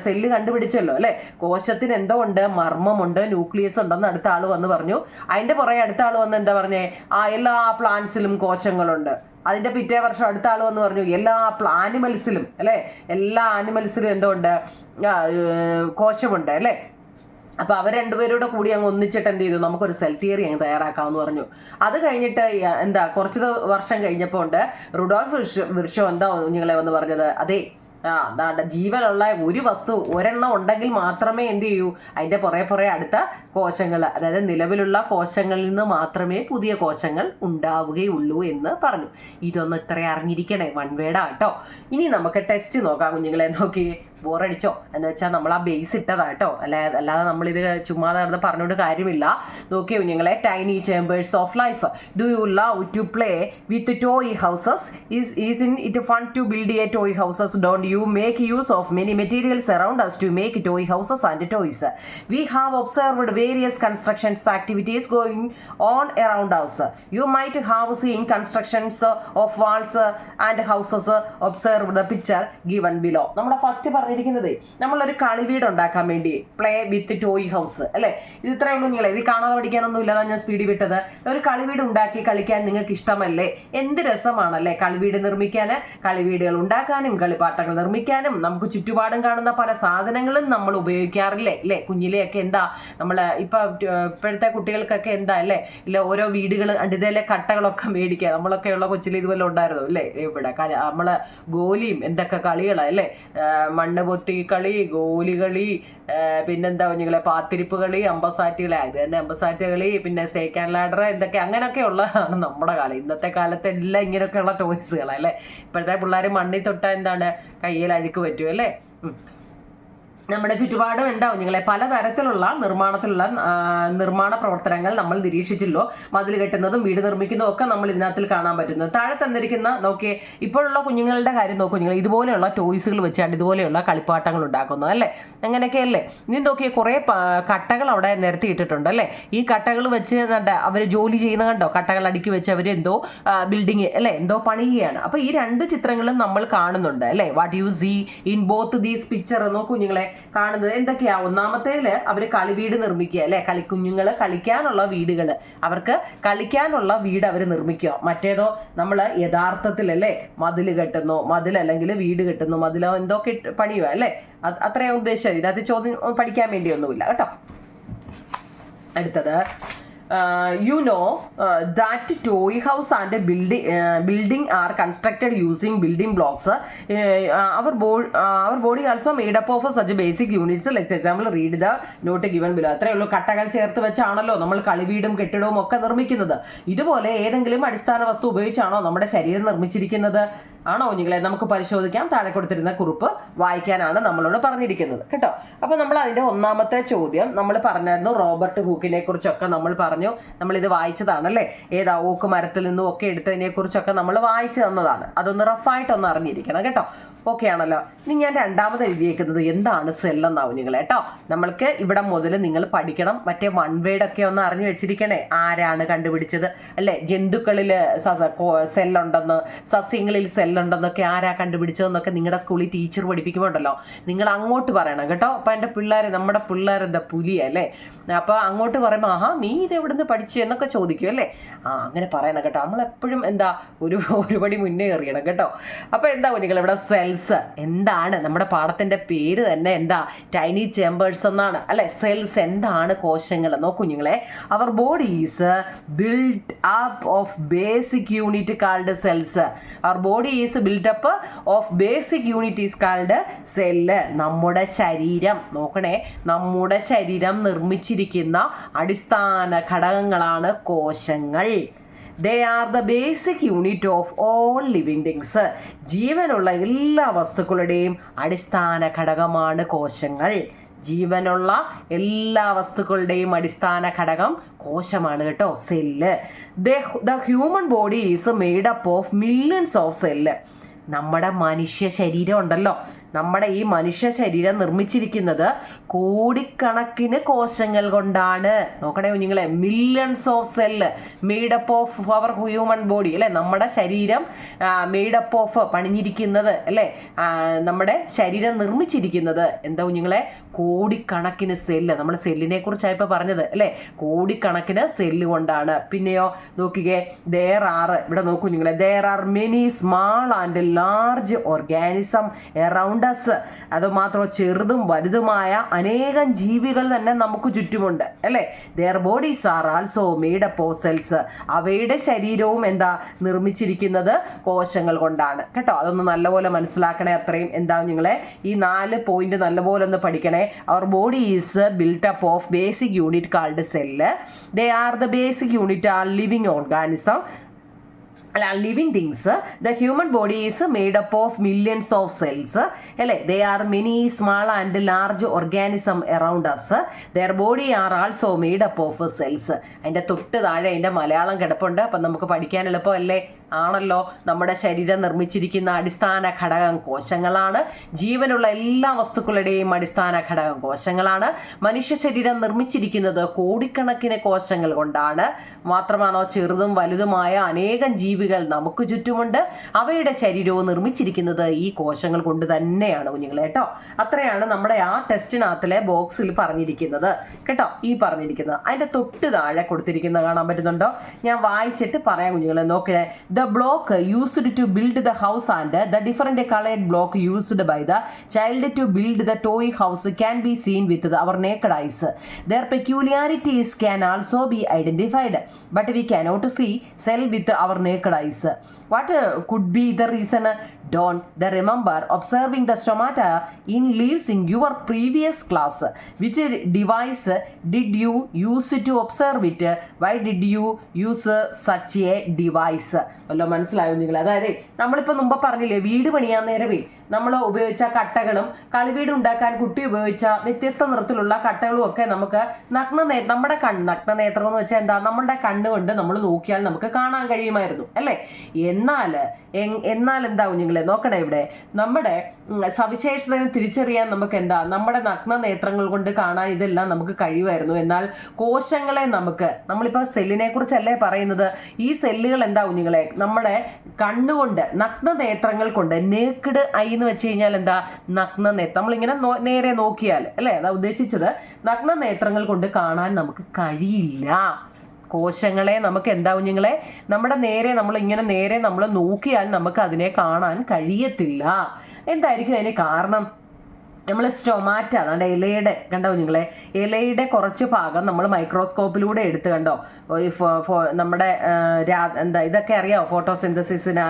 സെല്ല് കണ്ടുപിടിച്ചല്ലോ അല്ലെ, കോശത്തിന് എന്തോ ഉണ്ട്, മർമ്മമുണ്ട്, ന്യൂക്ലിയസ് ഉണ്ടെന്ന് അടുത്ത ആൾ വന്ന് പറഞ്ഞു. അതിന്റെ പുറകെ അടുത്ത ആൾ വന്ന് എന്താ പറഞ്ഞേ? എല്ലാ പ്ലാന്റ്സിലും കോശങ്ങളുണ്ട്. അതിന്റെ പിറ്റേ വർഷം അടുത്ത ആൾ വന്ന് പറഞ്ഞു എല്ലാ ആനിമൽസിലും അല്ലെ, എല്ലാ ആനിമൽസിലും എന്തോ ഉണ്ട്, കോശമുണ്ട് അല്ലെ. അപ്പൊ അവർ 2 പേരോട് കൂടി അങ്ങ് ഒന്നിച്ചിട്ട് എന്ത് ചെയ്തു, നമുക്കൊരു സെൽ തിയറി അങ്ങ് തയ്യാറാക്കാമെന്ന് പറഞ്ഞു. അത് കഴിഞ്ഞിട്ട് എന്താ കുറച്ച് വർഷം കഴിഞ്ഞപ്പോൾ ഉണ്ട് റുഡോൾഫ് വിർഷ്യോ എന്താ കുഞ്ഞുങ്ങളെ വന്ന് പറഞ്ഞത്, അതെ ജീവനുള്ള ഒരു വസ്തു ഒരെണ്ണം ഉണ്ടെങ്കിൽ മാത്രമേ എന്ത് ചെയ്യൂ, അതിന്റെ പുറകെ അടുത്ത കോശങ്ങൾ, അതായത് നിലവിലുള്ള കോശങ്ങളിൽ നിന്ന് മാത്രമേ പുതിയ കോശങ്ങൾ ഉണ്ടാവുകയുള്ളൂ എന്ന് പറഞ്ഞു. ഇതൊന്ന് ഇത്ര അറിഞ്ഞിരിക്കണേ, 1 വേർഡാ കേട്ടോ. ഇനി നമുക്ക് ടെസ്റ്റ് നോക്കാം കുഞ്ഞുങ്ങളെ. നോക്കി ബോറടിച്ചോ എന്ന് വെച്ചാൽ നമ്മൾ ആ ബേസ് ഇട്ടതാ കേട്ടോ, അല്ലാതെ നമ്മളിത് ചുമ്മാതെ പറഞ്ഞുകൊണ്ട് കാര്യമില്ല. നോക്കിയോ കുഞ്ഞുങ്ങളെ, tiny chambers of life. Do you love to play with toy houses? Is it fun to build a toy houses? Don't you make use of many materials around us to make toy houses and toys? We have observed various construction activities going on around us. You might have seen constructions of walls and houses. Observe the picture given below. നമ്മുടെ ഫസ്റ്റ് പറഞ്ഞിരിക്കുന്നത് നമ്മളൊരു കളിവീട് ഉണ്ടാക്കാൻ വേണ്ടി പ്ലേ വിത്ത് ടോയ് ഹൗസ് അല്ലെ. ഇത് ഇത്രയേ ഉള്ളൂ നിങ്ങളെ, ഇത് കാണാതെ പഠിക്കാനൊന്നും ഇല്ലാതാണ് ഞാൻ സ്പീഡിൽ വിട്ടത്. ഒരു കളിവീട് ഉണ്ടാക്കി കളിക്കാൻ നിങ്ങൾക്ക് ഇഷ്ടമല്ലേ? എന്ത് രസമാണല്ലേ കളിവീട് നിർമ്മിക്കാൻ, കളിവീടുകൾ ഉണ്ടാക്കാനും കളിപ്പാട്ടങ്ങൾ നിർമ്മിക്കാനും. നമുക്ക് ചുറ്റുപാടും കാണുന്ന പല സാധനങ്ങളും നമ്മൾ ഉപയോഗിക്കാറില്ലേ അല്ലേ. കുഞ്ഞിലെയൊക്കെ എന്താ നമ്മൾ ഇപ്പോഴത്തെ കുട്ടികൾക്കൊക്കെ എന്താ അല്ലേ, ഇല്ല ഓരോ വീടുകൾ ഇതേലെ കട്ടകളൊക്കെ മേടിക്കുക. നമ്മളൊക്കെയുള്ള കൊച്ചിൽ ഇതുപോലെ ഉണ്ടായിരുന്നു അല്ലേ. ഇവിടെ നമ്മള് ഗോലിയും എന്തൊക്കെ കളികളാണ് അല്ലേ, മണ്ണ് പൊത്തി കളി, ഗോലി കളി, പിന്നെന്താ കുഞ്ഞുങ്ങളെ പാത്തിരിപ്പ് കളി, അമ്പസാറ്റ് കളി, ഇത് തന്നെ അമ്പസാറ്റ് കളി, പിന്നെ സ്നേക്ക് ആൻഡ് ലാഡർ, എന്തൊക്കെ അങ്ങനെയൊക്കെ ഉള്ളതാണ് നമ്മുടെ കാലം. ഇന്നത്തെ കാലത്ത് എല്ലാം ഇങ്ങനെയൊക്കെയുള്ള ടോയ്സുകളല്ലേ. ഇപ്പോഴത്തെ പിള്ളേർ മണ്ണിൽ തൊട്ടാൽ എന്താണ് കയ്യിൽ അഴുക്ക് പറ്റും അല്ലേ. നമ്മുടെ ചുറ്റുപാടും എന്താവും നിങ്ങളെ പലതരത്തിലുള്ള നിർമ്മാണ പ്രവർത്തനങ്ങൾ നമ്മൾ നിരീക്ഷിച്ചല്ലോ. മതിൽ കെട്ടുന്നതും വീട് നിർമ്മിക്കുന്നതും ഒക്കെ നമ്മൾ ഇതിനകത്തിൽ കാണാൻ പറ്റുന്നത്. താഴെ തന്നിരിക്കുന്ന നോക്കിയേ, ഇപ്പോഴുള്ള കുഞ്ഞുങ്ങളുടെ കാര്യം നോക്കൂ നിങ്ങൾ, ഇതുപോലെയുള്ള ടോയ്സുകൾ വെച്ചാണ്ട് ഇതുപോലെയുള്ള കളിപ്പാട്ടങ്ങൾ ഉണ്ടാക്കുന്നു അല്ലേ, അങ്ങനെയൊക്കെയല്ലേ. ഇനി നോക്കിയേ, കുറേ കട്ടകൾ അവിടെ നിരത്തിയിട്ടിട്ടുണ്ട് അല്ലേ. ഈ കട്ടകൾ വെച്ച് അവർ ജോലി ചെയ്യുന്ന കണ്ടോ, കട്ടകൾ അടുക്കി വെച്ച് അവർ എന്തോ ബിൽഡിങ് അല്ലേ, എന്തോ പണിയുകയാണ്. അപ്പോൾ ഈ രണ്ട് ചിത്രങ്ങളും നമ്മൾ കാണുന്നുണ്ട് അല്ലേ. What you see in both these picture നോക്കൂ കുഞ്ഞുങ്ങളെ, കാണുന്നത് എന്തൊക്കെയാ. ഒന്നാമത്തേല് അവർ കളിവീട് നിർമ്മിക്കുക അല്ലെ, കുഞ്ഞുങ്ങൾ കളിക്കാനുള്ള വീടുകൾ, അവർക്ക് കളിക്കാനുള്ള വീട് അവർ നിർമ്മിക്കുക. മറ്റേതോ നമ്മൾ യഥാർത്ഥത്തിൽ അല്ലേ മതിൽ കെട്ടുന്നു, മതിൽ അല്ലെങ്കിൽ വീട് കെട്ടുന്നു, മതിലോ എന്തോ പണിയുക അല്ലേ. അത്രയും ഉദ്ദേശം, ഇതിനകത്ത് ചോദ്യം പഠിക്കാൻ വേണ്ടിയൊന്നുമില്ല കേട്ടോ. അടുത്തത് you know that toy house and building are constructed using building blocks. Our body also made up of such basic units. Let's example read the note given below. അത്രേ ഉള്ളൂ. കട്ടകൾ ചേർത്ത് വെച്ചാണല്ലോ നമ്മൾ കളിവീടും കെട്ടിടവും ഒക്കെ നിർമ്മിക്കുന്നത്. ഇതുപോലെ ഏതെങ്കിലും അടിസ്ഥാന വസ്തു ഉപയോഗിച്ചാണോ നമ്മുടെ ശരീരം നിർമ്മിച്ചിരിക്കുന്നത്? ആണോ കുഞ്ഞുങ്ങളെ? നമുക്ക് പരിശോധിക്കാം. താഴെ കൊടുത്തിരുന്ന കുറിപ്പ് വായിക്കാനാണ് നമ്മളോട് പറഞ്ഞിരിക്കുന്നത് കേട്ടോ. അപ്പോൾ നമ്മൾ അതിന്റെ ഒന്നാമത്തെ ചോദ്യം നമ്മൾ പറഞ്ഞായിരുന്നു, റോബർട്ട് ഹൂക്കിനെ കുറിച്ചൊക്കെ നമ്മൾ പറഞ്ഞു. നമ്മളിത് വായിച്ചതാണല്ലേ, ഏതാ ഓക്ക് മരത്തിൽ നിന്നും ഒക്കെ എടുത്തതിനെ കുറിച്ചൊക്കെ നമ്മൾ വായിച്ചു തന്നതാണ്. അതൊന്ന് റഫായിട്ടൊന്ന് അറിഞ്ഞിരിക്കണം കേട്ടോ. ഓക്കെ ആണല്ലോ. ഇനി ഞാൻ രണ്ടാമത് എഴുതിയേക്കുന്നത് എന്താണ് സെല്ലെന്നാവും നിങ്ങൾ കേട്ടോ. നമ്മൾക്ക് ഇവിടെ മുതൽ നിങ്ങൾ പഠിക്കണം. മറ്റേ വൺ വേർഡ് ഒക്കെ ഒന്ന് അറിഞ്ഞു വെച്ചിരിക്കണേ. ആരാണ് കണ്ടുപിടിച്ചത് അല്ലേ, ജന്തുക്കളിൽ സെല്ലുണ്ടെന്ന്, സസ്യങ്ങളിൽ സെല്ലുണ്ടെന്നൊക്കെ ആരാ കണ്ടുപിടിച്ചതെന്നൊക്കെ നിങ്ങളുടെ സ്കൂളിൽ ടീച്ചർ പഠിപ്പിക്കുമ്പോണ്ടല്ലോ നിങ്ങൾ അങ്ങോട്ട് പറയണം കേട്ടോ. അപ്പം എൻ്റെ നമ്മുടെ പിള്ളേർ എന്താ പുലിയല്ലേ, അപ്പോൾ അങ്ങോട്ട് പറയുമ്പോൾ ആഹാ നീ ഇത് എവിടുന്ന് പഠിച്ചു എന്നൊക്കെ ചോദിക്കും അല്ലേ. അങ്ങനെ പറയണം കേട്ടോ. നമ്മളെപ്പോഴും എന്താ ഒരുപടി മുന്നേ എറിയണം കേട്ടോ. അപ്പോൾ എന്താ നിങ്ങൾ ഇവിടെ സെൽസ് എന്താണ്, നമ്മുടെ പാഠത്തിൻ്റെ പേര് തന്നെ എന്താ, ടൈനി ചേമ്പേഴ്സ് എന്നാണ് അല്ലെ. സെൽസ് എന്താണ്, കോശങ്ങൾ. നോക്കൂ കുഞ്ഞുങ്ങളെ, our body is build up of basic unit called cells. Our body is build up of basic unit is called cell. നമ്മുടെ ശരീരം നോക്കണേ, നമ്മുടെ ശരീരം നിർമ്മിച്ചിരിക്കുന്ന അടിസ്ഥാന ഘടകങ്ങളാണ് കോശങ്ങൾ. They are the basic unit of all living things. ജീവനുള്ള എല്ലാ വസ്തുക്കളുടെയും അടിസ്ഥാന ഘടകമാണ് കോശങ്ങൾ. ജീവനുള്ള എല്ലാ വസ്തുക്കളുടെയും അടിസ്ഥാന ഘടകം കോശമാണ് കേട്ടോ, cell. The human body is made up of millions of cell. നമ്മുടെ മനുഷ്യ ശരീരം ഉണ്ടല്ലോ, നമ്മുടെ ഈ മനുഷ്യ ശരീരം നിർമ്മിച്ചിരിക്കുന്നത് കോടിക്കണക്കിന് കോശങ്ങൾ കൊണ്ടാണ്. നോക്കണേ കുഞ്ഞുങ്ങളെ, millions of cell made up of our human body അല്ലേ. നമ്മുടെ ശരീരം മെയ്ഡപ്പ് ഓഫ് പണിഞ്ഞിരിക്കുന്നത് അല്ലേ, നമ്മുടെ ശരീരം നിർമ്മിച്ചിരിക്കുന്നത് എന്താ കുഞ്ഞുങ്ങളെ, കോടിക്കണക്കിന് സെല്ല്. നമ്മൾ സെല്ലിനെ കുറിച്ചായിപ്പോൾ പറഞ്ഞത് അല്ലേ, കോടിക്കണക്കിന് സെല്ല് കൊണ്ടാണ്. പിന്നെയോ നോക്കിക്കേ, ഇവിടെ നോക്കൂ കുഞ്ഞുങ്ങളെ, there are many small and large organism around us. അതുമാത്രം ചെറുതും വലുതുമായ അനേകം ജീവികൾ തന്നെ നമുക്ക് ചുറ്റുമുണ്ട് അല്ലേ. their bodies are also made up of cells. അവയുടെ ശരീരവും എന്താ നിർമ്മിച്ചിരിക്കുന്നത് കോശങ്ങൾ കൊണ്ടാണ് കേട്ടോ. അതൊന്ന് നല്ലപോലെ മനസ്സിലാക്കണേ. അത്രയും എന്താ നിങ്ങളെ ഈ 4 പോയിന്റ് നല്ലപോലെ ഒന്ന് പഠിക്കണേ. Our body is built up of basic unit called cell. They are the basic unit are living organism, living things. The human body is made up of millions of cells. There are many small and large organisms around us. Their body are also made up of cells. അതിൻ്റെ തൊട്ട് താഴെ അതിൻ്റെ മലയാളം കിടപ്പുണ്ട്. അപ്പം നമുക്ക് പഠിക്കാൻ എളുപ്പമല്ലേ. ആണല്ലോ, നമ്മുടെ ശരീരം നിർമ്മിച്ചിരിക്കുന്ന അടിസ്ഥാന ഘടകം കോശങ്ങളാണ്. ജീവനുള്ള എല്ലാ വസ്തുക്കളുടെയും അടിസ്ഥാന ഘടകം കോശങ്ങളാണ്. മനുഷ്യ ശരീരം നിർമ്മിച്ചിരിക്കുന്നത് കോടിക്കണക്കിന് കോശങ്ങൾ കൊണ്ടാണ്. മാത്രമാണോ, ചെറുതും വലുതുമായ അനേകം ജീവികൾ നമുക്ക് ചുറ്റുമുണ്ട്. അവയുടെ ശരീരവും നിർമ്മിച്ചിരിക്കുന്നത് ഈ കോശങ്ങൾ കൊണ്ട് തന്നെയാണ് കുഞ്ഞുങ്ങളെ കേട്ടോ. അത്രയാണ് നമ്മുടെ ആ ടെസ്റ്റിനകത്തിലെ ബോക്സിൽ പറഞ്ഞിരിക്കുന്നത് കേട്ടോ. ഈ പറഞ്ഞിരിക്കുന്നത് അതിൻ്റെ തൊട്ട് താഴെ കൊടുത്തിരിക്കുന്നത് കാണാൻ പറ്റുന്നുണ്ടോ? ഞാൻ വായിച്ചിട്ട് പറയാം കുഞ്ഞുങ്ങളെ. നോക്കണേ, the block used to build the house and the different colored block used by the child to build the toy house can be seen with our naked eyes. Their peculiarities can also be identified, but we cannot see cell with our naked eyes. What could be the reason? Don't they remember observing the stomata in leaves in your previous class? Which device did you use to observe it? Why did you use such a device? മനസ്സിലായോ നിങ്ങൾ? അതായത് നമ്മളിപ്പോൾ മുമ്പ് പറഞ്ഞില്ലേ, വീട് പണിയാൻ നേരമേ നമ്മൾ ഉപയോഗിച്ച കട്ടകളും കളിവീട് ഉണ്ടാക്കാൻ കുട്ടി ഉപയോഗിച്ച വ്യത്യസ്ത നിറത്തിലുള്ള കട്ടകളും ഒക്കെ നമുക്ക് നമ്മുടെ നഗ്നനേത്രം എന്ന് വെച്ചാൽ എന്താ, നമ്മുടെ കണ്ണുകൊണ്ട് നമ്മൾ നോക്കിയാൽ നമുക്ക് കാണാൻ കഴിയുമായിരുന്നു അല്ലേ. എന്നാൽ എന്താ കുഞ്ഞുങ്ങളെ നോക്കണേ, ഇവിടെ നമ്മുടെ സവിശേഷതകൾ തിരിച്ചറിയാൻ നമുക്ക് എന്താ, നമ്മുടെ നഗ്നനേത്രങ്ങൾ കൊണ്ട് കാണാൻ ഇതെല്ലാം നമുക്ക് കഴിയുമായിരുന്നു. എന്നാൽ കോശങ്ങളെ നമ്മളിപ്പോൾ സെല്ലിനെ കുറിച്ചല്ലേ പറയുന്നത്, ഈ സെല്ലുകൾ എന്താ കുഞ്ഞുങ്ങളെ നമ്മുടെ കണ്ണുകൊണ്ട് നഗ്നനേത്രങ്ങൾ കൊണ്ട്, നേക്കിഡ് ഐ എന്ന് വെച്ച് കഴിഞ്ഞാൽ എന്താ, നഗ്നനേത്രം നമ്മളിങ്ങനെ നേരെ നോക്കിയാൽ അല്ലേ, അതാ ഉദ്ദേശിച്ചത്, നഗ്നനേത്രങ്ങൾ കൊണ്ട് കാണാൻ നമുക്ക് കഴിയില്ല. കോശങ്ങളെ നമുക്ക് എന്താ കുഞ്ഞുങ്ങളെ നമ്മളിങ്ങനെ നേരെ നമ്മൾ നോക്കിയാൽ നമുക്ക് അതിനെ കാണാൻ കഴിയത്തില്ല. എന്തായിരിക്കും അതിന് കാരണം? നമ്മൾ സ്റ്റൊമാറ്റ അതാണ്ട് ഇലയുടെ കണ്ടോ കുഞ്ഞുങ്ങളെ, ഇലയുടെ കുറച്ച് ഭാഗം നമ്മൾ മൈക്രോസ്കോപ്പിലൂടെ എടുത്ത് കണ്ടോ, നമ്മുടെ ഇതൊക്കെ അറിയാമോ, ഫോട്ടോസിന്തസിസിന്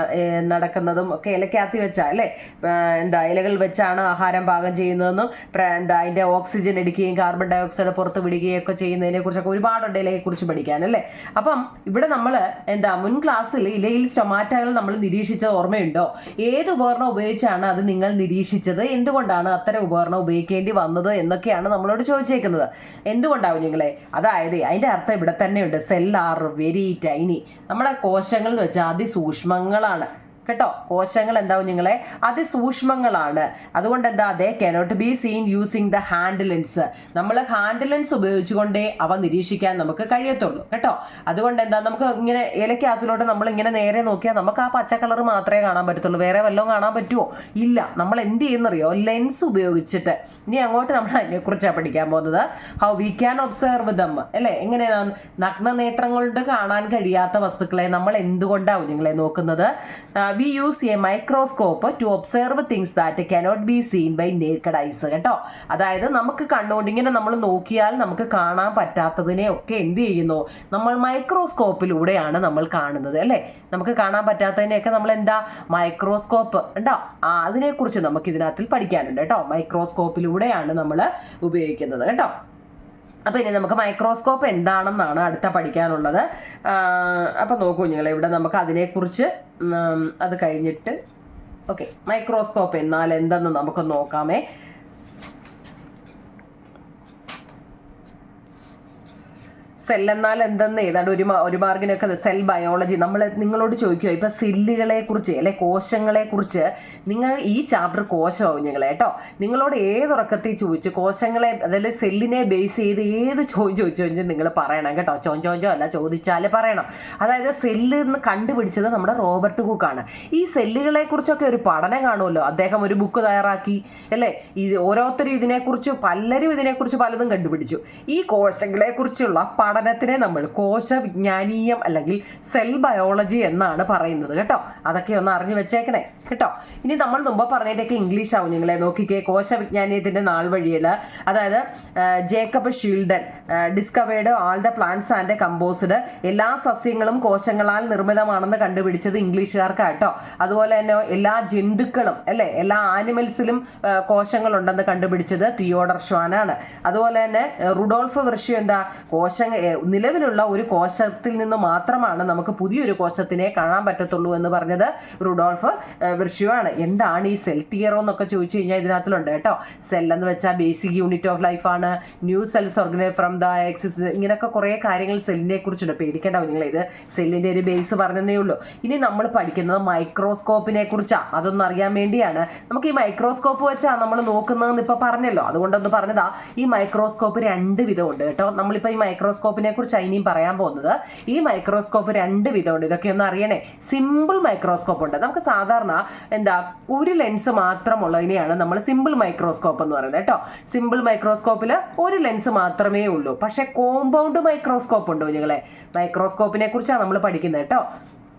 നടക്കുന്നതും ഒക്കെ ഇലക്കകത്ത് വെച്ചാ അല്ലേ, ഇലകൾ വെച്ചാണ് ആഹാരം പാകം ചെയ്യുന്നതെന്നും അതിൻ്റെ ഓക്സിജൻ എടുക്കുകയും കാർബൺ ഡൈ ഓക്സൈഡ് പുറത്ത് വിടുകയും ഒക്കെ ചെയ്യുന്നതിനെ കുറിച്ചൊക്കെ ഒരുപാടുണ്ട് ഇലയെ കുറിച്ച് പഠിക്കാൻ അല്ലേ. അപ്പം ഇവിടെ നമ്മൾ മുൻ ക്ലാസ്സിൽ ഇലയിൽ സ്റ്റൊമാറ്റകൾ നമ്മൾ നിരീക്ഷിച്ചത് ഓർമ്മയുണ്ടോ? ഏത് ഉപകരണം ഉപയോഗിച്ചാണ് അത് നിങ്ങൾ നിരീക്ഷിച്ചത്? എന്തുകൊണ്ടാണ് അത്തരം ഉപകരണം ഉപയോഗിക്കേണ്ടി വന്നത് എന്നൊക്കെയാണ് നമ്മളോട് ചോദിച്ചേക്കുന്നത്. എന്തുകൊണ്ടാവും നിങ്ങളെ? അതായത് അതിൻ്റെ അർത്ഥം ഇവിടെ തന്നെയുണ്ട്. Cell are very tiny. നമ്മുടെ കോശങ്ങൾ എന്ന് വെച്ചാൽ അതിസൂക്ഷ്മങ്ങളാണ് കേട്ടോ. കോശങ്ങൾ എന്താവും നിങ്ങളെ അതിസൂക്ഷ്മങ്ങളാണ്. അതുകൊണ്ട് എന്താ, they cannot be seen using the hand lens. നമ്മൾ ഹാൻഡ് ലെൻസ് ഉപയോഗിച്ചുകൊണ്ടേ അവ നിരീക്ഷിക്കാൻ നമുക്ക് കഴിയത്തുള്ളൂ കേട്ടോ. അതുകൊണ്ട് എന്താ, നമുക്ക് ഇങ്ങനെ ഇലക്കകത്തിലോട്ട് നമ്മൾ ഇങ്ങനെ നേരെ നോക്കിയാൽ നമുക്ക് ആ പച്ച കളർ മാത്രമേ കാണാൻ പറ്റത്തുള്ളൂ. വേറെ വല്ലതും കാണാൻ പറ്റുമോ? ഇല്ല. നമ്മൾ എന്ത് ചെയ്യുന്നറിയോ, ലെൻസ് ഉപയോഗിച്ചിട്ട്. ഇനി അങ്ങോട്ട് നമ്മൾ അതിനെക്കുറിച്ചാണ് പഠിക്കാൻ പോകുന്നത്. How we can observe dum അല്ലേ. എങ്ങനെയാണ് നഗ്നനേത്രങ്ങൾ കൊണ്ട് കാണാൻ കഴിയാത്ത വസ്തുക്കളെ നമ്മൾ എന്തുകൊണ്ടാവും നിങ്ങളെ നോക്കുന്നത്? We use a microscope to observe things that cannot be seen by naked eyes കേട്ടോ. അതായത് നമുക്ക് കണ്ണുകൊണ്ട് ഇങ്ങനെ നമ്മൾ നോക്കിയാൽ നമുക്ക് കാണാൻ പറ്റാത്തതിനെ ഒക്കെ എന്ത് ചെയ്യുന്നു, നമ്മൾ മൈക്രോസ്കോപ്പിലൂടെയാണ് നമ്മൾ കാണുന്നത് അല്ലേ. നമുക്ക് കാണാൻ പറ്റാത്തതിനെയൊക്കെ നമ്മൾ എന്താ, മൈക്രോസ്കോപ്പ് ഉണ്ടോ, അതിനെക്കുറിച്ച് നമുക്ക് ഇതിനകത്തിൽ പഠിക്കാനുണ്ട് കേട്ടോ. മൈക്രോസ്കോപ്പിലൂടെയാണ് നമ്മൾ ഉപയോഗിക്കുന്നത് കേട്ടോ. അപ്പോൾ ഇനി നമുക്ക് മൈക്രോസ്കോപ്പ് എന്താണെന്നാണ് അടുത്ത പഠിക്കാനുള്ളത്. അപ്പോൾ നോക്കൂ കുഞ്ഞുങ്ങളെ, ഇവിടെ നമുക്ക് അതിനെക്കുറിച്ച് അത് കഴിഞ്ഞിട്ട് മൈക്രോസ്കോപ്പ് എന്നാൽ എന്തെന്ന് നമുക്ക് നോക്കാമേ. സെൽ എന്നാൽ എന്തെന്ന് ഏതാണ്ട് ഒരു മാർഗിനൊക്കെ സെൽ ബയോളജി നിങ്ങളോട് ചോദിക്കുമോ ഇപ്പം സെല്ലുകളെ കുറിച്ച് അല്ലെ കോശങ്ങളെ കുറിച്ച്. നിങ്ങൾ ഈ ചാപ്റ്റർ കോശമാവും ഞങ്ങളെ കേട്ടോ. നിങ്ങളോട് ഏതുറക്കത്തിൽ ചോദിച്ചു കോശങ്ങളെ അതായത് സെല്ലിനെ ബേസ് ചെയ്ത് ഏത് ചോദിച്ചു നിങ്ങൾ പറയണം കേട്ടോ. ചോഞ്ചോ അല്ല, ചോദിച്ചാൽ പറയണം. അതായത് സെല്ല് എന്ന് കണ്ടുപിടിച്ചത് നമ്മുടെ റോബർട്ട് ഹൂക്കാണ്. ഈ സെല്ലുകളെ കുറിച്ചൊക്കെ ഒരു പഠനം കാണുമല്ലോ, അദ്ദേഹം ഒരു ബുക്ക് തയ്യാറാക്കി അല്ലേ. ഓരോരുത്തരും പലരും ഇതിനെക്കുറിച്ച് പലതും കണ്ടുപിടിച്ചു. ഈ കോശങ്ങളെ കുറിച്ചുള്ള പഠനത്തിനെ നമ്മൾ കോശവിജ്ഞാനീയം അല്ലെങ്കിൽ സെൽ ബയോളജി എന്നാണ് പറയുന്നത് കേട്ടോ. അതൊക്കെ ഒന്ന് അറിഞ്ഞു വെച്ചേക്കണേ കേട്ടോ. ഇനി നമ്മൾ മുമ്പ് പറഞ്ഞതിൻ്റെയൊക്കെ ഇംഗ്ലീഷ് ആവും നിങ്ങളെ നോക്കിക്കേ. കോശവിജ്ഞാനീയത്തിൻ്റെ നാൾ വഴിയിൽ അതായത് Jacob Schleiden discovered all the plants and composed. എല്ലാ സസ്യങ്ങളും കോശങ്ങളാൽ നിർമ്മിതമാണെന്ന് കണ്ടുപിടിച്ചത് ഇംഗ്ലീഷുകാർക്കാട്ടോ. അതുപോലെ തന്നെ എല്ലാ ജന്തുക്കളും അല്ലേ, എല്ലാ ആനിമൽസിലും കോശങ്ങളുണ്ടെന്ന് കണ്ടുപിടിച്ചത് തിയോഡർ ഷ്വാനാണ്. അതുപോലെ തന്നെ റുഡോൾഫ് വിർഷ്യോ നിലവിലുള്ള ഒരു കോശത്തിൽ നിന്ന് മാത്രമാണ് നമുക്ക് പുതിയൊരു കോശത്തിനെ കാണാൻ പറ്റത്തുള്ളൂ എന്ന് പറഞ്ഞത് റുഡോൾഫ് വിർഷ്യോ ആണ്. എന്താണ് ഈ സെൽ തിയറോ എന്നൊക്കെ ചോദിച്ചു കഴിഞ്ഞാൽ ഇതിനകത്തിലുണ്ട് കേട്ടോ. സെൽ എന്ന് വെച്ചാൽ ബേസിക് യൂണിറ്റ് ഓഫ് ലൈഫാണ്. New cells organise from the exist. ഇങ്ങനെയൊക്കെ കുറേ കാര്യങ്ങൾ സെല്ലിനെ കുറിച്ചുണ്ട്. പേടിക്കേണ്ട നിങ്ങൾ, ഇത് സെല്ലിൻ്റെ ഒരു ബേസ് പറഞ്ഞതേ ഉള്ളൂ. ഇനി നമ്മൾ പഠിക്കുന്നത് മൈക്രോസ്കോപ്പിനെ കുറിച്ചാണ്. അതൊന്നും അറിയാൻ വേണ്ടിയാണ്. നമുക്ക് ഈ മൈക്രോസ്കോപ്പ് വെച്ചാണ് നമ്മൾ നോക്കുന്നതെന്ന് ഇപ്പോൾ പറഞ്ഞല്ലോ, അതുകൊണ്ടൊന്ന് പറഞ്ഞതാ. ഈ മൈക്രോസ്കോപ്പ് 2 വിധമുണ്ട് കേട്ടോ. നമ്മളിപ്പോൾ ഈ മൈക്രോസ്കോപ്പിനെ കുറിച്ച് ഇനിയും പറയാൻ പോകുന്നത്. ഈ മൈക്രോസ്കോപ്പ് 2 വിധമുണ്ട്. ഇതൊക്കെ ഒന്ന് അറിയണേ. സിമ്പിൾ മൈക്രോസ്കോപ്പ് ഉണ്ട്. നമുക്ക് സാധാരണ ഒരു ലെൻസ് മാത്രമുള്ളതിനെയാണ് നമ്മൾ സിമ്പിൾ മൈക്രോസ്കോപ്പ് എന്ന് പറയുന്നത് കേട്ടോ. സിമ്പിൾ മൈക്രോസ്കോപ്പിൽ ഒരു ലെൻസ് മാത്രമേ ഉള്ളൂ. പക്ഷെ കോമ്പൗണ്ട് മൈക്രോസ്കോപ്പ് ഉണ്ടോ നിങ്ങളെ? മൈക്രോസ്കോപ്പിനെ കുറിച്ചാണ് നമ്മൾ പഠിക്കുന്നത് കേട്ടോ.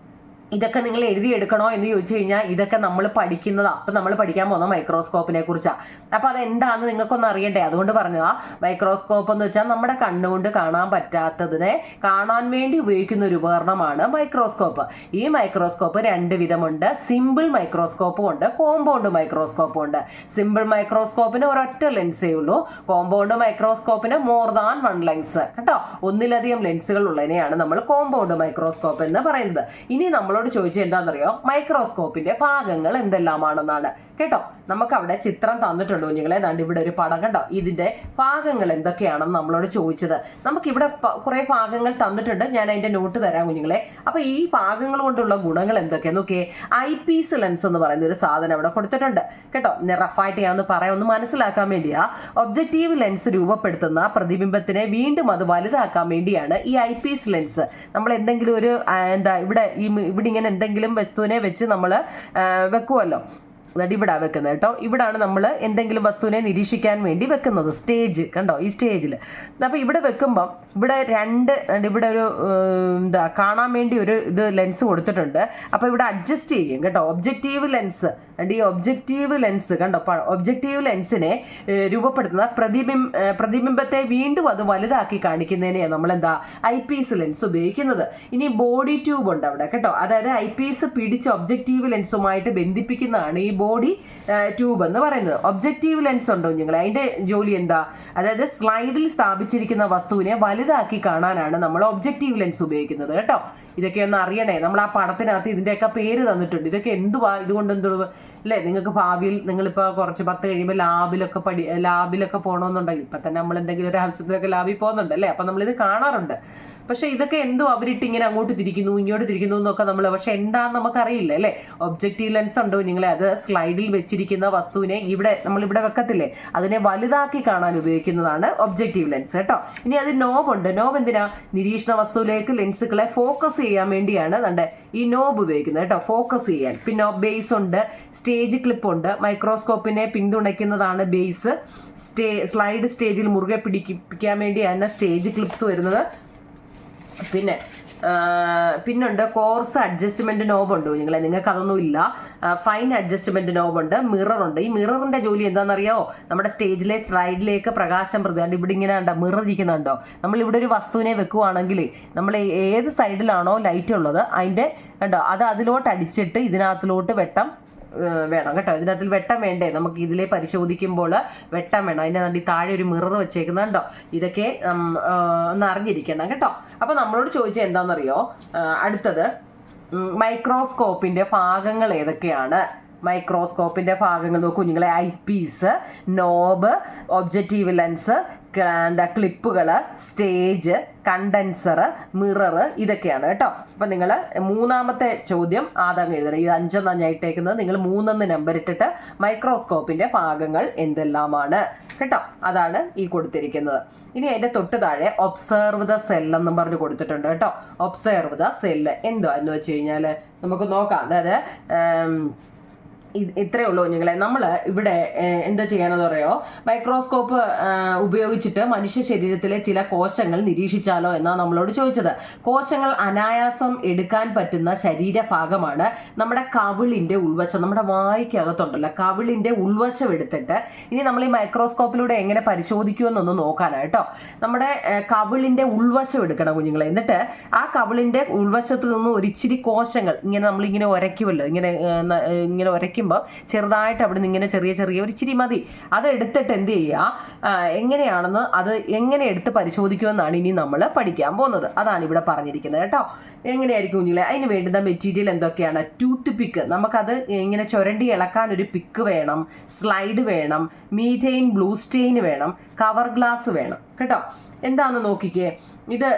ഇതൊക്കെ നിങ്ങൾ എഴുതിയെടുക്കണോ എന്ന് ചോദിച്ചു കഴിഞ്ഞാൽ ഇതൊക്കെ നമ്മൾ പഠിക്കുന്നതാണ്. അപ്പം നമ്മൾ പഠിക്കാൻ പോകുന്ന മൈക്രോസ്കോപ്പിനെ കുറിച്ചാണ്. അപ്പോൾ അതെന്താണെന്ന് നിങ്ങൾക്കൊന്ന് അറിയണ്ടേ, അതുകൊണ്ട് പറഞ്ഞതാ. മൈക്രോസ്കോപ്പ് എന്ന് വെച്ചാൽ നമ്മുടെ കണ്ണുകൊണ്ട് കാണാൻ പറ്റാത്തതിനെ കാണാൻ വേണ്ടി ഉപയോഗിക്കുന്ന ഒരു ഉപകരണമാണ് മൈക്രോസ്കോപ്പ്. ഈ മൈക്രോസ്കോപ്പ് 2 വിധമുണ്ട്. സിമ്പിൾ മൈക്രോസ്കോപ്പും ഉണ്ട്, കോമ്പൗണ്ട് മൈക്രോസ്കോപ്പും ഉണ്ട്. സിമ്പിൾ മൈക്രോസ്കോപ്പിന് ഒരൊറ്റ ലെൻസേ ഉള്ളൂ. കോമ്പൗണ്ട് മൈക്രോസ്കോപ്പിന് മോർ ദാൻ 1 ലെൻസ് കേട്ടോ. ഒന്നിലധികം ലെൻസുകൾ ഉള്ളതിനെയാണ് നമ്മൾ കോമ്പൗണ്ട് മൈക്രോസ്കോപ്പ് എന്ന് പറയുന്നത്. ഇനി നമ്മളോട് ചോദിച്ചത് എന്താണെന്നറിയോ, മൈക്രോസ്കോപ്പിന്റെ ഭാഗങ്ങൾ എന്തെല്ലാമാണെന്നാണ് കേട്ടോ. നമുക്ക് അവിടെ ചിത്രം തന്നിട്ടുണ്ട് കുഞ്ഞുങ്ങളെ. ഏതാണ്ട് ഇവിടെ ഒരു പടം കണ്ടോ. ഇതിന്റെ ഭാഗങ്ങൾ എന്തൊക്കെയാണെന്ന് നമ്മളോട് ചോദിച്ചത്. നമുക്കിവിടെ കുറെ ഭാഗങ്ങൾ തന്നിട്ടുണ്ട്. ഞാൻ അതിന്റെ നോട്ട് തരാം കുഞ്ഞുങ്ങളെ. അപ്പൊ ഈ ഭാഗങ്ങൾ കൊണ്ടുള്ള ഗുണങ്ങൾ എന്തൊക്കെയാന്ന് നോക്കിയേ. ഐ പീസ് ലെൻസ് എന്ന് പറയുന്ന ഒരു സാധനം അവിടെ കൊടുത്തിട്ടുണ്ട് കേട്ടോ. റഫായിട്ട് ഞാൻ ഒന്ന് മനസ്സിലാക്കാൻ വേണ്ടിയാ. ഒബ്ജക്റ്റീവ് ലെൻസ് രൂപപ്പെടുത്തുന്ന പ്രതിബിംബത്തിനെ വീണ്ടും അത് വലുതാക്കാൻ വേണ്ടിയാണ് ഈ ഐ പീസ് ലെൻസ്. നമ്മൾ എന്തെങ്കിലും ഒരു ഇവിടെ ഇങ്ങനെ എന്തെങ്കിലും വസ്തുവിനെ വെച്ച് നമ്മൾ വെക്കുമല്ലോ. അതായത് ഇവിടെ വെക്കുന്നത് കേട്ടോ. ഇവിടാണ് നമ്മൾ എന്തെങ്കിലും വസ്തുവിനെ നിരീക്ഷിക്കാൻ വേണ്ടി വെക്കുന്നത്. സ്റ്റേജ് കണ്ടോ, ഈ സ്റ്റേജിൽ. അപ്പോൾ ഇവിടെ വെക്കുമ്പം ഇവിടെ ഇവിടെ ഒരു കാണാൻ വേണ്ടി ഒരു ലെൻസ് കൊടുത്തിട്ടുണ്ട്. അപ്പോൾ ഇവിടെ അഡ്ജസ്റ്റ് ചെയ്യും കേട്ടോ. ഒബ്ജക്റ്റീവ് ലെൻസ് ഈ ഒബ്ജക്റ്റീവ് ലെൻസ് കണ്ടോ. ഒബ്ജക്റ്റീവ് ലെൻസിനെ രൂപപ്പെടുത്തുന്ന പ്രതിബിംബത്തെ വീണ്ടും അത് വലുതാക്കി കാണിക്കുന്നതിനെയാണ് നമ്മൾ ഐ പീസ് ലെൻസ് ഉപയോഗിക്കുന്നത്. ഇനി ബോഡി ട്യൂബ് ഉണ്ട് അവിടെ കേട്ടോ. അതായത് ഐ പീസ് പിടിച്ച ഒബ്ജക്റ്റീവ് ലെൻസുമായിട്ട് ബന്ധിപ്പിക്കുന്നതാണ് ഈ ബോഡി ട്യൂബ് എന്ന് പറയുന്നത്. ഒബ്ജക്റ്റീവ് ലെൻസ് ഉണ്ടോ നിങ്ങൾ, അതിന്റെ ജോലി എന്താ? അതായത് സ്ലൈഡിൽ സ്ഥാപിച്ചിരിക്കുന്ന വസ്തുവിനെ വലുതാക്കി കാണാനാണ് നമ്മൾ ഒബ്ജക്റ്റീവ് ലെൻസ് ഉപയോഗിക്കുന്നത് കേട്ടോ. ഇതൊക്കെ ഒന്ന് അറിയണേ. നമ്മൾ ആ പടത്തിനകത്ത് ഇതിന്റെയൊക്കെ പേര് തന്നിട്ടുണ്ട്. ഇതൊക്കെ എന്തുവാ, ഇതുകൊണ്ട് എന്തുവാ അല്ലേ? നിങ്ങൾക്ക് ഭാവിയിൽ നിങ്ങളിപ്പോൾ കുറച്ച് 10 കഴിയുമ്പോൾ ലാബിലൊക്കെ പോകണമെന്നുണ്ടെങ്കിൽ, ഇപ്പം തന്നെ നമ്മൾ എന്തെങ്കിലും ഒരു ആവശ്യത്തിലൊക്കെ ലാബിൽ പോകുന്നുണ്ട് അല്ലേ. അപ്പം നമ്മളിത് കാണാറുണ്ട്. പക്ഷെ ഇതൊക്കെ എന്തോ അവരിട്ട് ഇങ്ങനെ അങ്ങോട്ട് തിരിക്കുന്നു ഇങ്ങോട്ട് തിരിക്കുന്നു എന്നൊക്കെ നമ്മൾ, പക്ഷെ എന്താണെന്ന് നമുക്കറിയില്ല അല്ലേ. ഒബ്ജക്റ്റീവ് ലെൻസ് ഉണ്ടോ നിങ്ങളെ, അത് സ്ലൈഡിൽ വെച്ചിരിക്കുന്ന വസ്തുവിനെ നമ്മളിവിടെ വെക്കത്തില്ലേ, അതിനെ വലുതാക്കി കാണാൻ ഉപയോഗിക്കുന്നതാണ് ഒബ്ജക്റ്റീവ് ലെൻസ് കേട്ടോ. ഇനി അത് നോബുണ്ട്. നോബ് എന്തിനാ? നിരീക്ഷണ വസ്തുവിലേക്ക് ലെൻസുകളെ ഫോക്കസ് ചെയ്യാൻ വേണ്ടിയാണ് ഈ നോബ് ഉപയോഗിക്കുന്നത് കേട്ടോ, ഫോക്കസ് ചെയ്യാൻ. പിന്നെ ബേസ് ഉണ്ട്, സ്റ്റേജ് ക്ലിപ്പ് ഉണ്ട്. മൈക്രോസ്കോപ്പിനെ പിന്തുണയ്ക്കുന്നതാണ് ബേസ്. സ്ലൈഡ് സ്റ്റേജിൽ മുറുകെ പിടിപ്പിക്കാൻ വേണ്ടിയാണ് സ്റ്റേജ് ക്ലിപ്സ് വരുന്നത്. പിന്നുണ്ട് കോഴ്സ് അഡ്ജസ്റ്റ്മെന്റ് നോബ് ഉണ്ട് നിങ്ങളെ. നിങ്ങൾക്ക് അതൊന്നും ഇല്ല. ഫൈൻ അഡ്ജസ്റ്റ്മെന്റ് നോബ് ഉണ്ട്. മിററുണ്ട്. ഈ മിററിന്റെ ജോലി എന്താണെന്നറിയാമോ? നമ്മുടെ സ്റ്റേജിലെ സ്ലൈഡിലേക്ക് പ്രകാശം പ്രതികൊണ്ട് ഇവിടെ ഇങ്ങനെ മിറർ ഇരിക്കുന്നുണ്ടോ. നമ്മൾ ഇവിടെ ഒരു വസ്തുവിനെ വെക്കുവാണെങ്കിൽ നമ്മൾ ഏത് സൈഡിലാണോ ലൈറ്റ് ഉള്ളത് അതിന്റെ കണ്ടോ, അത് അതിലോട്ട് അടിച്ചിട്ട് ഇതിനകത്തിലോട്ട് വെട്ടം വേണം കേട്ടോ. ഇതിനകത്തിൽ വെട്ടം വേണ്ടേ നമുക്ക്? ഇതിലെ പരിശോധിക്കുമ്പോൾ വെട്ടം വേണം. അതിൻ്റെ താഴെ ഒരു മിറർ വെച്ചേക്കുന്നുണ്ടോ. ഇതൊക്കെ ഒന്ന് അറിഞ്ഞിരിക്കണം കേട്ടോ. അപ്പോൾ നമ്മളോട് ചോദിച്ചാൽ എന്താണെന്നറിയോ, അടുത്തത് മൈക്രോസ്കോപ്പിന്റെ ഭാഗങ്ങൾ ഏതൊക്കെയാണ്? മൈക്രോസ്കോപ്പിന്റെ ഭാഗങ്ങൾ നോക്കൂ കുഞ്ഞുങ്ങളെ. Eyepiece, knob, objective lens, ക്ലിപ്പുകൾ, സ്റ്റേജ്, കണ്ടൻസർ, മിറർ, ഇതൊക്കെയാണ് കേട്ടോ. അപ്പം നിങ്ങൾ മൂന്നാമത്തെ ചോദ്യം ആദ്യം എഴുതണം. ഇത് 5 നന്നായിട്ടേക്കുന്നത് നിങ്ങൾ 3 നമ്പർ ഇട്ടിട്ട് മൈക്രോസ്കോപ്പിന്റെ ഭാഗങ്ങൾ എന്തെല്ലാമാണ് കേട്ടോ. അതാണ് ഈ കൊടുത്തിരിക്കുന്നത്. ഇനി അതിന്റെ തൊട്ട് താഴെ ഒബ്സർവ് ദ സെൽ എന്നും പറഞ്ഞ് കൊടുത്തിട്ടുണ്ട് കേട്ടോ. ഒബ്സർവ് ദ സെല്ല് എന്തോ എന്ന് വെച്ച് കഴിഞ്ഞാൽ നമുക്ക് നോക്കാം. അതായത് ഇത്രയേ ഉള്ളൂ കുഞ്ഞുങ്ങളെ. നമ്മൾ ഇവിടെ എന്താ ചെയ്യാനെന്ന് പറയുമോ, മൈക്രോസ്കോപ്പ് ഉപയോഗിച്ചിട്ട് മനുഷ്യ ശരീരത്തിലെ ചില കോശങ്ങൾ നിരീക്ഷിച്ചാലോ എന്നാണ് നമ്മളോട് ചോദിച്ചത്. കോശങ്ങൾ അനായാസം എടുക്കാൻ പറ്റുന്ന ശരീരഭാഗമാണ് നമ്മുടെ കവിളിന്റെ ഉൾവശം. നമ്മുടെ വായ്ക്കകത്തുണ്ടല്ലോ, കവിളിന്റെ ഉൾവശം എടുത്തിട്ട് ഇനി നമ്മൾ ഈ മൈക്രോസ്കോപ്പിലൂടെ എങ്ങനെ പരിശോധിക്കുമെന്നൊന്ന് നോക്കാനായിട്ടോ. നമ്മുടെ കവിളിന്റെ ഉൾവശം എടുക്കണം കുഞ്ഞുങ്ങളെ. എന്നിട്ട് ആ കവിളിന്റെ ഉൾവശത്ത് നിന്ന് ഒരിച്ചിരി കോശങ്ങൾ ഇങ്ങനെ നമ്മളിങ്ങനെ ഉരയ്ക്കുമല്ലോ, ഇങ്ങനെ ഉരയ്ക്കുമ്പോൾ ചെറുതായിട്ട് അവിടെ നിന്ന് ഇങ്ങനെ ചെറിയ ഒരു ഇച്ചിരി മതി. അത് എടുത്തിട്ട് എന്ത് ചെയ്യുക, എങ്ങനെയാണെന്ന് അത് എങ്ങനെ എടുത്ത് പരിശോധിക്കുമെന്നാണ് ഇനി നമ്മൾ പഠിക്കാൻ പോകുന്നത്. അതാണ് ഇവിടെ പറഞ്ഞിരിക്കുന്നത് കേട്ടോ. എങ്ങനെയായിരിക്കും കുഞ്ഞിലെ? അതിന് വേണ്ടുന്ന മെറ്റീരിയൽ എന്തൊക്കെയാണ്? ടൂത്ത് പിക്ക്, നമുക്കത് ഇങ്ങനെ ചുരണ്ടി ഇളക്കാൻ ഒരു പിക്ക് വേണം, സ്ലൈഡ് വേണം, മീഥെയിൻ ബ്ലൂ സ്റ്റെയിൻ വേണം, കവർ ഗ്ലാസ് വേണം കേട്ടോ. എന്താണെന്ന് നോക്കിക്കേ.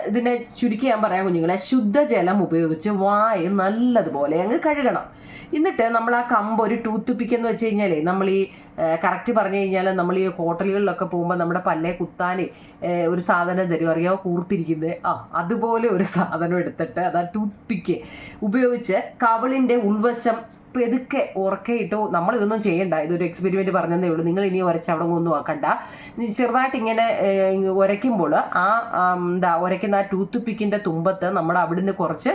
ഇതിനെ ചുരുക്കി ഞാൻ പറയാം കുഞ്ഞുങ്ങളെ. ശുദ്ധജലം ഉപയോഗിച്ച് വായ നല്ലതുപോലെ അങ്ങ് കഴുകണം. എന്നിട്ട് നമ്മൾ ആ കമ്പ് ഒരു ടൂത്ത് പിക്ക് എന്ന് വെച്ച് കഴിഞ്ഞാൽ നമ്മൾ ഈ കറക്റ്റ് പറഞ്ഞു കഴിഞ്ഞാൽ നമ്മൾ ഈ ഹോട്ടലുകളിലൊക്കെ പോകുമ്പോൾ നമ്മുടെ പല്ലേ കുത്താൻ ഒരു സാധനം തരും, അറിയാമോ, കൂർത്തിരിക്കുന്നത്. അതുപോലെ ഒരു സാധനം എടുത്തിട്ട് അതാ ടൂത്ത് പിക്ക് ഉപയോഗിച്ച് കവിളിൻ്റെ ഉൾവശം പെതുക്കെ ഉറക്കയിട്ടു. നമ്മളിതൊന്നും ചെയ്യണ്ട, ഇതൊരു എക്സ്പെരിമെൻറ്റ് പറഞ്ഞതേ ഉള്ളൂ. നിങ്ങൾ ഇനി ഉരച്ച് ഒന്നും ആക്കണ്ട. ചെറുതായിട്ട് ഇങ്ങനെ ഉരയ്ക്കുമ്പോൾ ഉരയ്ക്കുന്ന ആ ടൂത്ത് പിക്കിൻ്റെ തുമ്പത്ത് നമ്മുടെ അവിടുന്ന് കുറച്ച്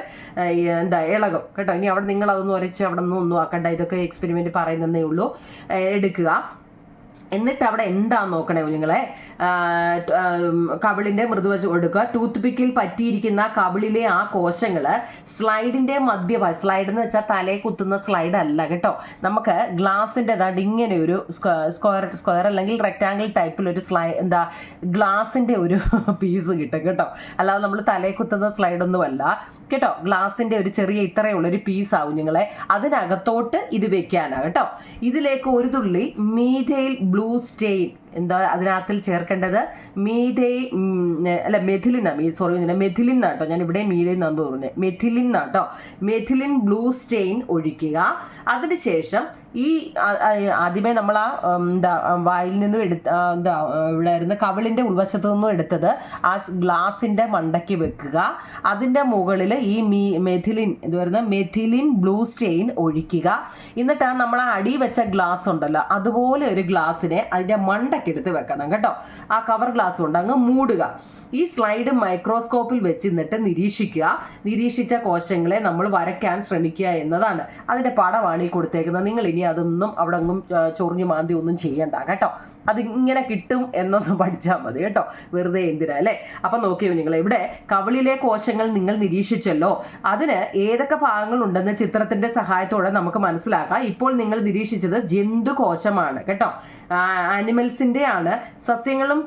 ഇളകും കേട്ടോ. ഇനി അവിടെ നിങ്ങളതൊന്നും ഉരച്ച് അവിടെ ഒന്നും ആക്കണ്ട. ഇതൊക്കെ എക്സ്പെരിമെൻറ്റ് പറയുന്നതേ ഉള്ളൂ. എടുക്കുക. എന്നിട്ട് അവിടെ എന്താന്ന് നോക്കണേ കുഞ്ഞുങ്ങളെ, കവിളിൻ്റെ മൃദുവശം കൊടുക്കുക. ടൂത്ത് പിക്കിൽ പറ്റിയിരിക്കുന്ന കവിളിലെ ആ കോശങ്ങൾ സ്ലൈഡിൻ്റെ സ്ലൈഡ് എന്ന് വെച്ചാൽ തലയെ കുത്തുന്ന സ്ലൈഡ് അല്ല കേട്ടോ, നമുക്ക് ഗ്ലാസിൻ്റെ ഇങ്ങനെ ഒരു സ്ക്വയർ അല്ലെങ്കിൽ റെക്റ്റാങ്കിൾ ടൈപ്പിലൊരു ഗ്ലാസിൻ്റെ ഒരു പീസ് കിട്ടും കേട്ടോ, അല്ലാതെ നമ്മൾ തലയെ കുത്തുന്ന സ്ലൈഡൊന്നുമല്ല കേട്ടോ. ഗ്ലാസിൻ്റെ ഒരു ചെറിയ ഇത്രയുള്ളൊരു പീസാവും നിങ്ങളെ, അതിനകത്തോട്ട് ഇത് വെക്കാനാണ് കേട്ടോ. ഇതിലേക്ക് ഒരു തുള്ളി മീഥൈൽ ബ്ലൂ സ്റ്റെയിൻ, എന്താ അതിനകത്തിൽ ചേർക്കേണ്ടത്, മെഥിലിൻ എന്നാട്ടോ, ഞാൻ ഇവിടെ മീഥൈൽ എന്നാണ് തോന്നുന്നത്, മെഥിലിൻ എന്നാട്ടോ. മെഥിലിൻ ബ്ലൂ സ്റ്റെയിൻ ഒഴിക്കുക. അതിനുശേഷം ഈ ആദ്യമേ നമ്മൾ വായിൽ നിന്നും ഇവിടെ ആയിരുന്നു കവിളിൻ്റെ ഉൾവശത്തു നിന്നും എടുത്തത് ആ ഗ്ലാസിൻ്റെ മണ്ടയ്ക്ക് വെക്കുക. അതിൻ്റെ മുകളിൽ ഈ മെഥിലിൻ ബ്ലൂ സ്റ്റെയിൻ ഒഴിക്കുക. എന്നിട്ട് നമ്മൾ ആ അടി വെച്ച ഗ്ലാസ് ഉണ്ടല്ലോ, അതുപോലെ ഒരു ഗ്ലാസ്സിനെ അതിൻ്റെ മണ്ടയ്ക്ക് എടുത്ത് വെക്കണം കേട്ടോ. ആ കവർ ഗ്ലാസ് കൊണ്ട് അങ്ങ് മൂടുക. ഈ സ്ലൈഡ് മൈക്രോസ്കോപ്പിൽ വെച്ച് നിന്നിട്ട് നിരീക്ഷിക്കുക. നിരീക്ഷിച്ച കോശങ്ങളെ നമ്മൾ വരയ്ക്കാൻ ശ്രമിക്കുക എന്നതാണ്. അതിൻ്റെ പടമാണ് ഈ കൊടുത്തേക്കുന്നത്. നിങ്ങൾ ഇനി അതൊന്നും അവിടെ ഒന്നും ചൊറിഞ്ഞു മാന്തി ഒന്നും ചെയ്യണ്ട കേട്ടോ. അതിങ്ങനെ കിട്ടും എന്നൊന്ന് പഠിച്ചാൽ മതി കേട്ടോ, വെറുതെ എന്തിനാ അല്ലേ. അപ്പം നോക്കിയോ നിങ്ങൾ, ഇവിടെ കവിളിലെ കോശങ്ങൾ നിങ്ങൾ നിരീക്ഷിച്ചല്ലോ, അതിന് ഏതൊക്കെ ഭാഗങ്ങളുണ്ടെന്ന് ചിത്രത്തിന്റെ സഹായത്തോടെ നമുക്ക് മനസ്സിലാക്കാം. ഇപ്പോൾ നിങ്ങൾ നിരീക്ഷിച്ചത് ജന്തുകോശമാണ് കേട്ടോ, ആനിമൽസിന്റെ ആണ്. സസ്യങ്ങളും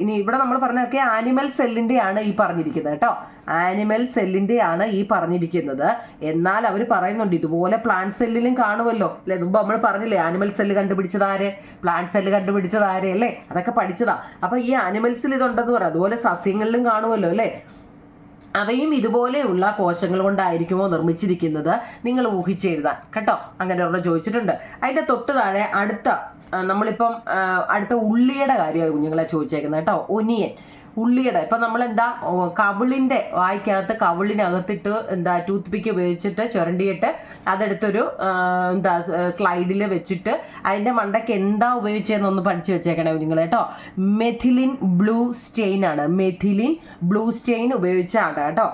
ഇനി ഇവിടെ നമ്മൾ പറഞ്ഞൊക്കെ ആനിമൽ സെല്ലിന്റെ ആണ് ഈ പറഞ്ഞിരിക്കുന്നത് കേട്ടോ, ആനിമൽ സെല്ലിന്റെ ആണ് ഈ പറഞ്ഞിരിക്കുന്നത്. എന്നാൽ അവർ പറയുന്നുണ്ട് ഇതുപോലെ പ്ലാന്റ് സെല്ലിലും കാണുമല്ലോ അല്ലെ. മുമ്പ് നമ്മൾ പറഞ്ഞില്ലേ ആനിമൽ സെല്ല് കണ്ടുപിടിച്ചത് ആര്, പ്ലാന്റ് സെല്ല് കണ്ടുപിടിച്ചത് ആരെ അല്ലേ, അതൊക്കെ പഠിച്ചതാ. അപ്പൊ ഈ ആനിമൽസിൽ ഇതുണ്ടെന്ന് പറയാം, അതുപോലെ സസ്യങ്ങളിലും കാണുമല്ലോ അല്ലേ. അവയും ഇതുപോലെയുള്ള കോശങ്ങൾ കൊണ്ടായിരിക്കുമോ നിർമ്മിച്ചിരിക്കുന്നത്, നിങ്ങൾ ഊഹിച്ചെഴുതാൻ കേട്ടോ. അങ്ങനെ ഒരെണ്ണം ചോദിച്ചിട്ടുണ്ട്. അതിന്റെ തൊട്ട് താഴെ നമ്മളിപ്പം അടുത്ത ഉള്ളിയുടെ കാര്യമായി കുഞ്ഞുങ്ങളെ ചോദിച്ചേക്കുന്നത് കേട്ടോ, ഒനിയൻ. ഉള്ളിയുടെ ഇപ്പം നമ്മളെന്താ കവിളിൻ്റെ വായ്ക്കകത്ത് കവിളിനകത്തിട്ട് ടൂത്ത് പിക്ക് ഉപയോഗിച്ചിട്ട് ചുരണ്ടിയിട്ട് അതെടുത്തൊരു സ്ലൈഡിൽ വെച്ചിട്ട് അതിൻ്റെ മണ്ടയ്ക്ക് എന്താ ഉപയോഗിച്ചതെന്നൊന്ന് പഠിച്ചു വെച്ചേക്കണേ നിങ്ങൾ കേട്ടോ. മെഥിലിൻ ബ്ലൂ സ്റ്റെയിൻ ആണ്, മെഥിലിൻ ബ്ലൂ സ്റ്റെയിൻ ഉപയോഗിച്ചാണ് കേട്ടോ,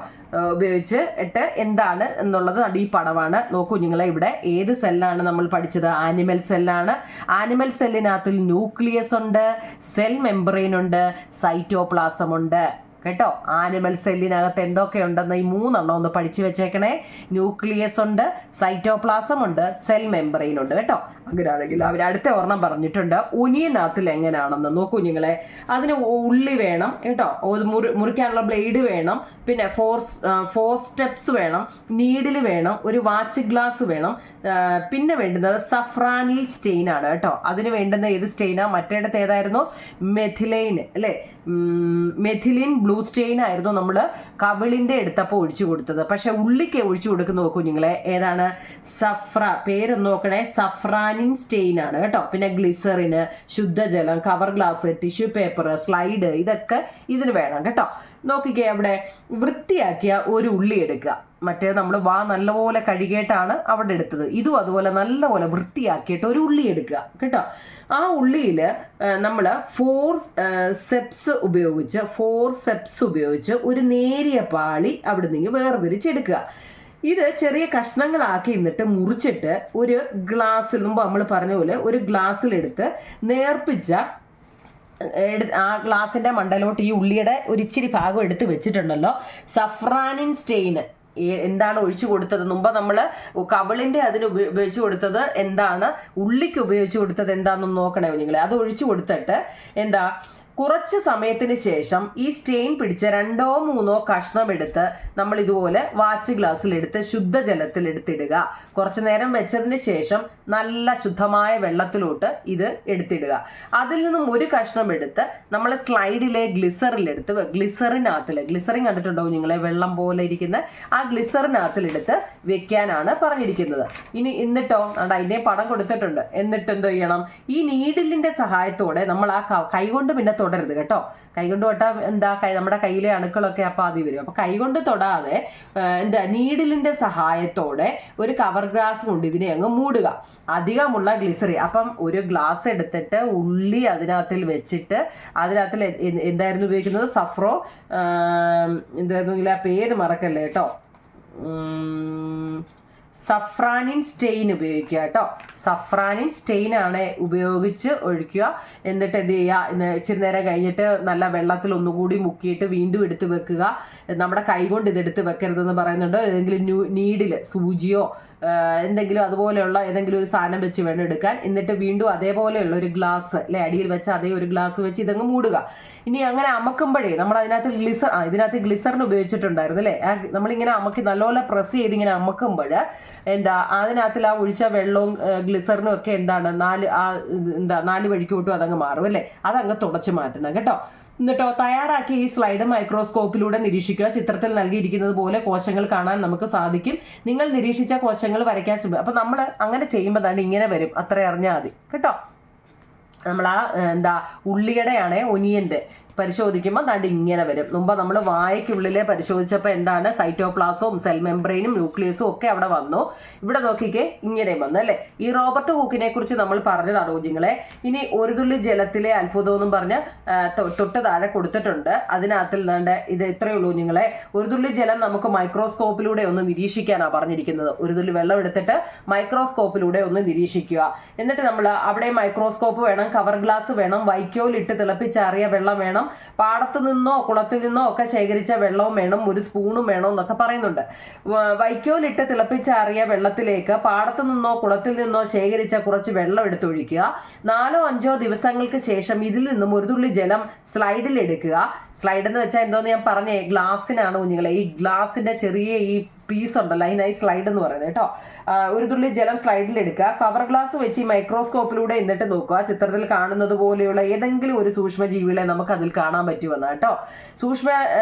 ഉപയോഗിച്ചിട്ട് എന്താണ് എന്നുള്ളത് ഈ പടമാണ്. നോക്കൂ നിങ്ങളെ, ഇവിടെ ഏത് സെല്ലാണ് നമ്മൾ പഠിച്ചത്, ആനിമൽ സെല്ലാണ്. ആനിമൽ സെല്ലിനകത്തിൽ ന്യൂക്ലിയസ് ഉണ്ട്, സെൽ മെംബ്രെയിൻ ഉണ്ട്, സൈറ്റോപ്ലാസം ഉണ്ട് കേട്ടോ. ആനിമൽ സെല്ലിനകത്ത് എന്തൊക്കെയുണ്ടെന്ന് ഈ 3 ഒന്ന് പഠിച്ചു വെച്ചേക്കണേ. ന്യൂക്ലിയസ് ഉണ്ട്, സൈറ്റോപ്ലാസം ഉണ്ട്, സെൽ മെംബ്രെയിൻ ഉണ്ട് കേട്ടോ. അങ്ങനെയാണെങ്കിൽ അവർ അടുത്ത ഒരെണ്ണം പറഞ്ഞിട്ടുണ്ട് ഒനിയനകത്തിൽ എങ്ങനെയാണെന്ന്. നോക്കൂ നിങ്ങളെ, അതിന് ഉള്ളി വേണം കേട്ടോ, മുറിക്കാനുള്ള ബ്ലേഡ് വേണം, പിന്നെ 4 സ്റ്റെപ്സ് വേണം, നീഡിൽ വേണം, ഒരു വാച്ച് ഗ്ലാസ് വേണം, പിന്നെ വേണ്ടുന്നത് സഫ്രാനിൽ സ്റ്റെയിൻ ആണ് കേട്ടോ. അതിന് വേണ്ടുന്ന ഏത് സ്റ്റെയിനാ, മറ്റേടത്ത് ഏതായിരുന്നു, മെഥിലൈൻ അല്ലേ, മെഥിലിൻ ബ്ലൂ സ്റ്റെയിൻ ആയിരുന്നു നമ്മൾ കവിളിൻ്റെ എടുത്തപ്പോൾ ഒഴിച്ചു കൊടുത്തത്. പക്ഷെ ഉള്ളിക്ക് ഒഴിച്ചു കൊടുക്കുന്ന നോക്കൂ നിങ്ങളെ, ഏതാണ്, പേരൊന്ന് നോക്കണേ, സഫ്രാനിൻ സ്റ്റെയിൻ ആണ് കേട്ടോ. പിന്നെ ഗ്ലിസറിന്, ശുദ്ധജലം, cover glass, tissue paper, slide, ഇതൊക്കെ ഇതിന് വേണം കേട്ടോ. നോക്കിക്കേ, അവിടെ വൃത്തിയാക്കിയ ഒരു ഉള്ളി എടുക്കുക. മറ്റേ നമ്മൾ നല്ലപോലെ കഴുകിയിട്ടാണ് അവിടെ എടുത്തത്. ഇതും അതുപോലെ നല്ലപോലെ വൃത്തിയാക്കിയിട്ട് ഒരു ഉള്ളി എടുക്കുക കേട്ടോ. ആ ഉള്ളിയിൽ നമ്മൾ 4 സ്റ്റെപ്സ് ഉപയോഗിച്ച് ഒരു നേരിയ പാളി അവിടെ നിന്ന് വേർതിരിച്ചെടുക്കുക. ഇത് ചെറിയ കഷ്ണങ്ങളാക്കി എന്നിട്ട് മുറിച്ചിട്ട് ഒരു ഗ്ലാസ്സിൽ, മുമ്പ് നമ്മൾ പറഞ്ഞ പോലെ ഒരു ഗ്ലാസ്സിലെടുത്ത് നേർപ്പിച്ച ആ ഗ്ലാസിൻ്റെ മണ്ടലോട്ട് ഈ ഉള്ളിയുടെ ഒരു ഇച്ചിരി ഭാഗം എടുത്ത് വെച്ചിട്ടുണ്ടല്ലോ. സഫ്രാനിൻ സ്റ്റെയിന് എന്താണ് ഒഴിച്ചു കൊടുത്തത്, മുമ്പ് നമ്മൾ കവിളിൻ്റെ അതിന് ഉപയോഗിച്ച് കൊടുത്തത് എന്താണ്, ഉള്ളിക്ക് ഉപയോഗിച്ച് കൊടുത്തത് എന്താണെന്ന് നോക്കണേ നിങ്ങൾ. അത് ഒഴിച്ചു കൊടുത്തിട്ട് കുറച്ച് സമയത്തിന് ശേഷം ഈ സ്റ്റെയിൻ പിടിച്ച 2-3 കഷ്ണം എടുത്ത് നമ്മൾ ഇതുപോലെ വാച്ച് ഗ്ലാസ്സിലെടുത്ത് ശുദ്ധജലത്തിലെടുത്തിടുക. കുറച്ചു നേരം വെച്ചതിന് ശേഷം നല്ല ശുദ്ധമായ വെള്ളത്തിലോട്ട് ഇത് എടുത്തിടുക. അതിൽ നിന്നും ഒരു കഷ്ണം എടുത്ത് നമ്മൾ സ്ലൈഡിലെ ഗ്ലിസറിലെടുത്ത്, ഗ്ലിസറിൻ കണ്ടിട്ടുണ്ടോ നിങ്ങളെ, വെള്ളം പോലെ ഇരിക്കുന്ന ആ ഗ്ലിസറിനകത്തിലെടുത്ത് വെക്കാനാണ് പറഞ്ഞിരിക്കുന്നത്. എന്നിട്ടോ അതിൻ്റെ പടം കൊടുത്തിട്ടുണ്ട്. എന്നിട്ട് എന്തോ ചെയ്യണം, ഈ നീഡിലിൻ്റെ സഹായത്തോടെ നമ്മൾ ആ കൈകൊണ്ട് പിന്നെ തൊടരുത് കേട്ടോ. കൈകൊണ്ട് തൊട്ടാൽ നമ്മുടെ കയ്യിലെ അണുക്കളൊക്കെ അപ്പം ആദ്യം വരും. അപ്പം കൈകൊണ്ട് തൊടാതെ നീഡിലിൻ്റെ സഹായത്തോടെ ഒരു കവർ ഗ്ലാസ് കൊണ്ട് ഇതിനെ അങ്ങ് മൂടുക. അധികമുള്ള ഗ്ലിസറിൻ, അപ്പം ഒരു ഗ്ലാസ് എടുത്തിട്ട് ഉള്ളി അതിനകത്തിൽ വെച്ചിട്ട് അതിനകത്തിൽ എന്തായിരുന്നു ഉപയോഗിക്കുന്നത്, എന്തായിരുന്നു ആ പേര് മറക്കല്ലേ കേട്ടോ, സഫ്രാനിൻ സ്റ്റെയിൻ ഉപയോഗിക്കുക കേട്ടോ. സഫ്രാനിൻ സ്റ്റെയിൻ ആണ് ഉപയോഗിച്ച് ഒഴിക്കുക. എന്നിട്ട് എന്ത് ചെയ്യുക, ഇച്ചിരി നേരം കഴിഞ്ഞിട്ട് നല്ല വെള്ളത്തിൽ ഒന്നുകൂടി മുക്കിയിട്ട് വീണ്ടും എടുത്ത് വെക്കുക. നമ്മുടെ കൈ കൊണ്ട് ഇതെടുത്ത് വെക്കരുതെന്ന് പറയുന്നുണ്ട്. ഏതെങ്കിലും നീഡിൽ സൂചിയോ എന്തെങ്കിലും അതുപോലെയുള്ള ഏതെങ്കിലും ഒരു സാധനം വെച്ച് വേണം എടുക്കാൻ. എന്നിട്ട് വീണ്ടും അതേപോലെയുള്ള ഒരു ഗ്ലാസ് അല്ലെ അടിയിൽ വെച്ച് അതേ ഒരു ഗ്ലാസ് വെച്ച് ഇതങ്ങ് മൂടുക. ഇനി അങ്ങനെ അമക്കുമ്പോഴേ നമ്മൾ അതിനകത്ത് ഇതിനകത്ത് ഗ്ലിസറിൻ ഉപയോഗിച്ചിട്ടുണ്ടായിരുന്നു അല്ലേ. നമ്മളിങ്ങനെ അമക്കി നല്ലപോലെ പ്രസ് ചെയ്ത് ഇങ്ങനെ അമക്കുമ്പോൾ അതിനകത്തിൽ ആ ഒഴിച്ച വെള്ളവും ഗ്ലിസറിനും ഒക്കെ നാല് വഴിക്കോട്ടും അതങ്ങ് മാറും അല്ലേ. അതങ്ങ് തുടച്ചു മാറ്റണം കേട്ടോ. എന്നിട്ടോ തയ്യാറാക്കി ഈ സ്ലൈഡ് മൈക്രോസ്കോപ്പിലൂടെ നിരീക്ഷിക്കുക. ചിത്രത്തിൽ നൽകിയിരിക്കുന്നത് പോലെ കോശങ്ങൾ കാണാൻ നമുക്ക് സാധിക്കും. നിങ്ങൾ നിരീക്ഷിച്ച കോശങ്ങൾ വരയ്ക്കാൻ ശ്രമിക്കുക. അപ്പൊ നമ്മൾ അങ്ങനെ ചെയ്യുമ്പോൾ തന്നെ ഇങ്ങനെ വരും. അത്ര അറിഞ്ഞാൽ മതി കേട്ടോ. നമ്മൾ ഉള്ളിയുടെയാണേ ഒനിയന്റെ പരിശോധിക്കുമ്പോൾ ദാണ്ട് ഇങ്ങനെ വരും. മുമ്പ് നമ്മൾ വായയ്ക്കുള്ളിലെ പരിശോധിച്ചപ്പോൾ എന്താണ് സൈറ്റോപ്ലാസവും സെൽ മെംബ്രെയിനും ന്യൂക്ലിയസും ഒക്കെ അവിടെ വന്നു. ഇവിടെ നോക്കിക്കേ ഇങ്ങനെയും വന്നു അല്ലേ. ഈ റോബർട്ട് ഹൂക്കിനെ കുറിച്ച് നമ്മൾ പറഞ്ഞതാണ് കുഞ്ഞുങ്ങളെ. ഇനി ഒരു തുള്ളി ജലത്തിലെ അത്ഭുതം എന്നും പറഞ്ഞ് തൊട്ട് താഴെ കൊടുത്തിട്ടുണ്ട്. അതിനകത്തിൽ നിന്നാണ്ട് ഇത് ഇത്രയേ ഉള്ളൂ കുഞ്ഞുങ്ങളെ. ഒരു തുള്ളി ജലം നമുക്ക് മൈക്രോസ്കോപ്പിലൂടെ ഒന്ന് നിരീക്ഷിക്കാനാണ് പറഞ്ഞിരിക്കുന്നത്. ഒരു തുള്ളി വെള്ളം എടുത്തിട്ട് മൈക്രോസ്കോപ്പിലൂടെ ഒന്ന് നിരീക്ഷിക്കുക. എന്നിട്ട് നമ്മൾ അവിടെ മൈക്രോസ്കോപ്പ് വേണം, കവർ ഗ്ലാസ് വേണം, വൈക്കോലിട്ട് തിളപ്പിച്ചാറിയ വെള്ളം വേണം, പാടത്തു നിന്നോ കുളത്തിൽ നിന്നോ ഒക്കെ ശേഖരിച്ച വെള്ളവും വേണം, ഒരു സ്പൂണും വേണം എന്നൊക്കെ പറയുന്നുണ്ട്. വൈക്കോലിട്ട് തിളപ്പിച്ചാറിയ വെള്ളത്തിലേക്ക് പാടത്തു നിന്നോ കുളത്തിൽ നിന്നോ ശേഖരിച്ച കുറച്ച് വെള്ളം എടുത്തൊഴിക്കുക. 4-5 ദിവസങ്ങൾക്ക് ശേഷം ഇതിൽ നിന്നും ഒരു തുള്ളി ജലം സ്ലൈഡിൽ എടുക്കുക. സ്ലൈഡ് എന്ന് വെച്ചാൽ എന്തോന്ന് ഞാൻ പറഞ്ഞേ, ഗ്ലാസ്സിനാണ് കുഞ്ഞുങ്ങളെ. ഈ ഗ്ലാസിന്റെ ചെറിയ ഈ പീസ് ഉണ്ടല്ലോ അതിനായി സ്ലൈഡ് എന്ന് പറയുന്നത് കേട്ടോ. ഒരു തുള്ളി ജലം സ്ലൈഡിൽ എടുക്കുക. കവർ ഗ്ലാസ് വെച്ച് മൈക്രോസ്കോപ്പിലൂടെ എന്നിട്ട് നോക്കുക. ചിത്രത്തിൽ കാണുന്നത് പോലെയുള്ള ഏതെങ്കിലും ഒരു സൂക്ഷ്മജീവികളെ നമുക്ക് അതിൽ കാണാൻ പറ്റുമെന്ന് കേട്ടോ. സൂക്ഷ്മ